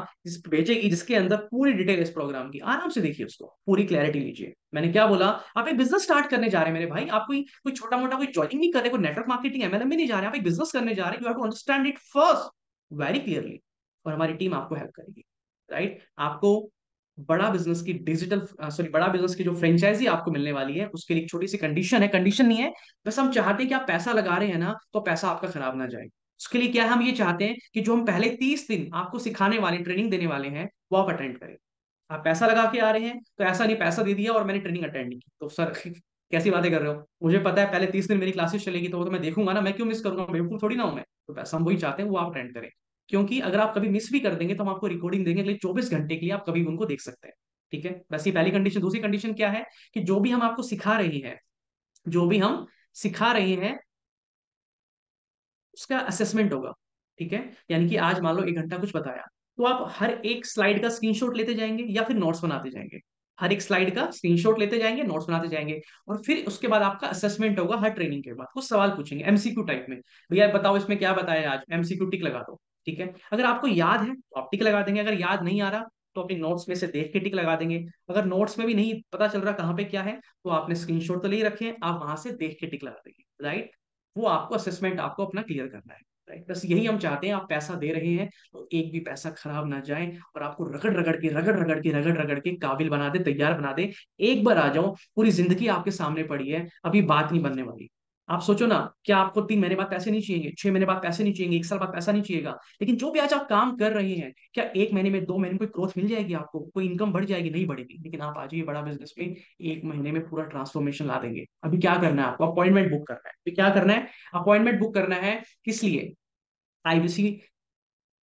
भेजेगी, जिसके अंदर पूरी डिटेल इस प्रोग्राम की। आराम से देखिए उसको, पूरी क्लैरिटी लीजिए। मैंने क्या बोला, आप एक बिजनेस स्टार्ट करने जा रहे हैं मेरे भाई, आप कोई कोई छोटा मोटा कोई ज्वाइनिंग नहीं कर रहे, कोई नेटवर्क मार्केटिंग एमएलएम में नहीं जा रहे हैं, आप एक बिजनेस करने जा रहे हैं। You have to understand it first very clearly, और हमारी टीम आपको हेल्प करेगी। राइट, आपको बड़ा बिजनेस की डिजिटल, सॉरी, बड़ा बिजनेस की जो फ्रेंचाइजी आपको मिलने वाली है, उसके लिए एक छोटी सी कंडीशन है, कंडीशन नहीं है, बस हम चाहते हैं कि आप पैसा लगा रहे हैं ना, तो पैसा आपका खराब ना जाए। उसके लिए क्या है, हम ये चाहते हैं कि जो हम पहले 30 दिन आपको सिखाने वाले, ट्रेनिंग देने वाले हैं, वो आप अटेंड करें। आप पैसा लगा के आ रहे हैं तो ऐसा नहीं पैसा दे दिया और मैंने ट्रेनिंग अटेंड नहीं की, तो सर कैसी बातें कर रहे हो? मुझे पता है पहले 30 दिन मेरी क्लासेस चलेगी, तो वो तो मैं देखूंगा ना, मैं क्यों मिस करूंगा, बेवकूफ थोड़ी ना हूं मैं। तो पैसा हम वही चाहते हैं, वो आप अटेंड करें। क्योंकि अगर आप कभी मिस भी कर देंगे तो हम आपको रिकॉर्डिंग देंगे अगले 24 घंटे के लिए, आप कभी भी उनको देख सकते हैं। ठीक है, बस ये पहली कंडीशन। दूसरी कंडीशन क्या है कि जो भी हम आपको सिखा रहे हैं, जो भी हम सिखा रहे हैं, उसका असेसमेंट होगा। ठीक है, यानी कि आज मान लो 1 घंटा कुछ बताया, तो आप हर एक स्लाइड का स्क्रीनशॉट लेते जाएंगे या फिर नोट्स बनाते जाएंगे। हर एक स्लाइड का स्क्रीनशॉट लेते जाएंगे, नोट्स बनाते जाएंगे, और फिर उसके बाद आपका असेसमेंट होगा। हर ट्रेनिंग के बाद कुछ सवाल पूछेंगे एमसीक्यू टाइप में, भैया बताओ इसमें क्या बताया आज, एमसीक्यू टिक लगा दो। ठीक है, अगर आपको याद है तो आप टिक लगा देंगे, अगर याद नहीं आ रहा तो अपनी नोट्स में से देख के टिक लगा देंगे। अगर नोट्स में भी नहीं पता चल रहा कहाँ पे क्या है, तो आपने स्क्रीनशॉट तो ले ही रखे हैं, आप वहां से देख के टिक लगा देंगे। राइट, वो आपको असेसमेंट आपको अपना क्लियर करना है। राइट, बस यही हम चाहते हैं। आप पैसा दे रहे हैं तो एक भी पैसा खराब ना जाए, और आपको रगड़ रगड़ के काबिल बना दे, तैयार बना दे। एक बार आ जाओ, पूरी जिंदगी आपके सामने पड़ी है, अभी बात नहीं बनने वाली। आप सोचो ना, क्या आपको 3 महीने बाद पैसे नहीं चाहिए, 6 महीने बाद पैसे नहीं चाहिए, 1 साल बाद पैसा नहीं चाहिएगा? लेकिन जो भी आज आप काम कर रहे हैं, क्या 1 महीने में, 2 महीने में कोई ग्रोथ मिल जाएगी आपको, कोई इनकम बढ़ जाएगी? नहीं बढ़ेगी। लेकिन आप आज ये बड़ा बिजनेस में 1 महीने में पूरा ट्रांसफॉर्मेशन ला देंगे। अभी क्या करना है आपको, अपॉइंटमेंट बुक करना है। अभी क्या करना है, अपॉइंटमेंट बुक करना है। किस लिए? आईबीसी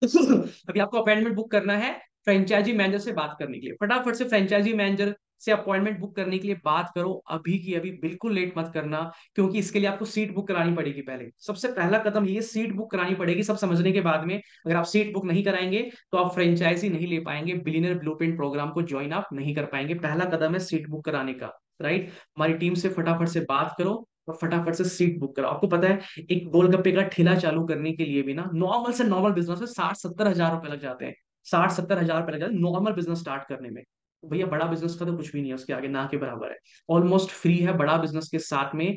अभी आपको अपॉइंटमेंट बुक करना है फ्रेंचाइजी मैनेजर से बात करने के लिए। फटाफट से फ्रेंचाइजी मैनेजर से अपॉइंटमेंट बुक करने के लिए बात करो, अभी की अभी, बिल्कुल लेट मत करना। क्योंकि इसके लिए आपको सीट बुक करानी पड़ेगी। पहले सबसे पहला कदम ये, सीट बुक करानी पड़ेगी। सब समझने के बाद में, अगर आप सीट बुक नहीं कराएंगे तो आप फ्रेंचाइजी नहीं ले पाएंगे, बिलियनर ब्लूप्रिंट प्रोग्राम को ज्वाइन आप नहीं कर पाएंगे। पहला कदम है सीट बुक कराने का। राइट, हमारी टीम से फटाफट से बात करो और फटाफट से सीट बुक करो। आपको पता है एक गोलगप्पे का ठेला चालू करने के लिए भी ना, नॉर्मल से नॉर्मल बिजनेस में 60-70 हजार रुपए लग जाते हैं। 60-70 हजार रुपए लग जाते हैं नॉर्मल बिजनेस स्टार्ट करने में। तो भैया बड़ा बिजनेस का तो कुछ भी नहीं है, उसके आगे ना के बराबर है। ऑलमोस्ट फ्री है बड़ा बिजनेस के साथ में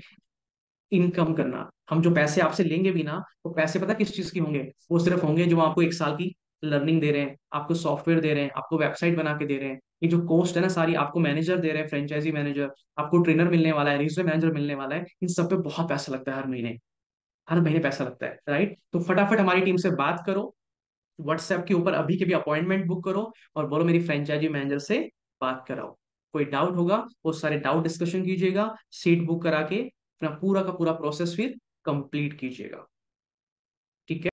इनकम करना। हम जो पैसे आपसे लेंगे भी ना, वो पैसे पता किस चीज के होंगे? वो सिर्फ होंगे जो आपको 1 साल की लर्निंग दे रहे हैं, आपको सॉफ्टवेयर दे रहे हैं, आपको वेबसाइट बना के दे रहे हैं। ये जो कॉस्ट है ना सारी, आपको मैनेजर दे रहे हैं, फ्रेंचाइजी मैनेजर, आपको ट्रेनर मिलने वाला है, रीजनल मैनेजर मिलने वाला है, इन सब पे बहुत पैसा लगता है हर महीने। हर महीने पैसा लगता है, राइट? तो फटाफट हमारी टीम से बात करो, व्हाट्सएप के ऊपर अभी के भी अपॉइंटमेंट बुक करो और बोलो मेरी फ्रेंचाइजी मैनेजर से बात कराओ। कोई डाउट होगा वो सारे डाउट डिस्कशन कीजिएगा, सीट बुक करा के अपना पूरा का पूरा प्रोसेस फिर कंप्लीट कीजिएगा। ठीक है।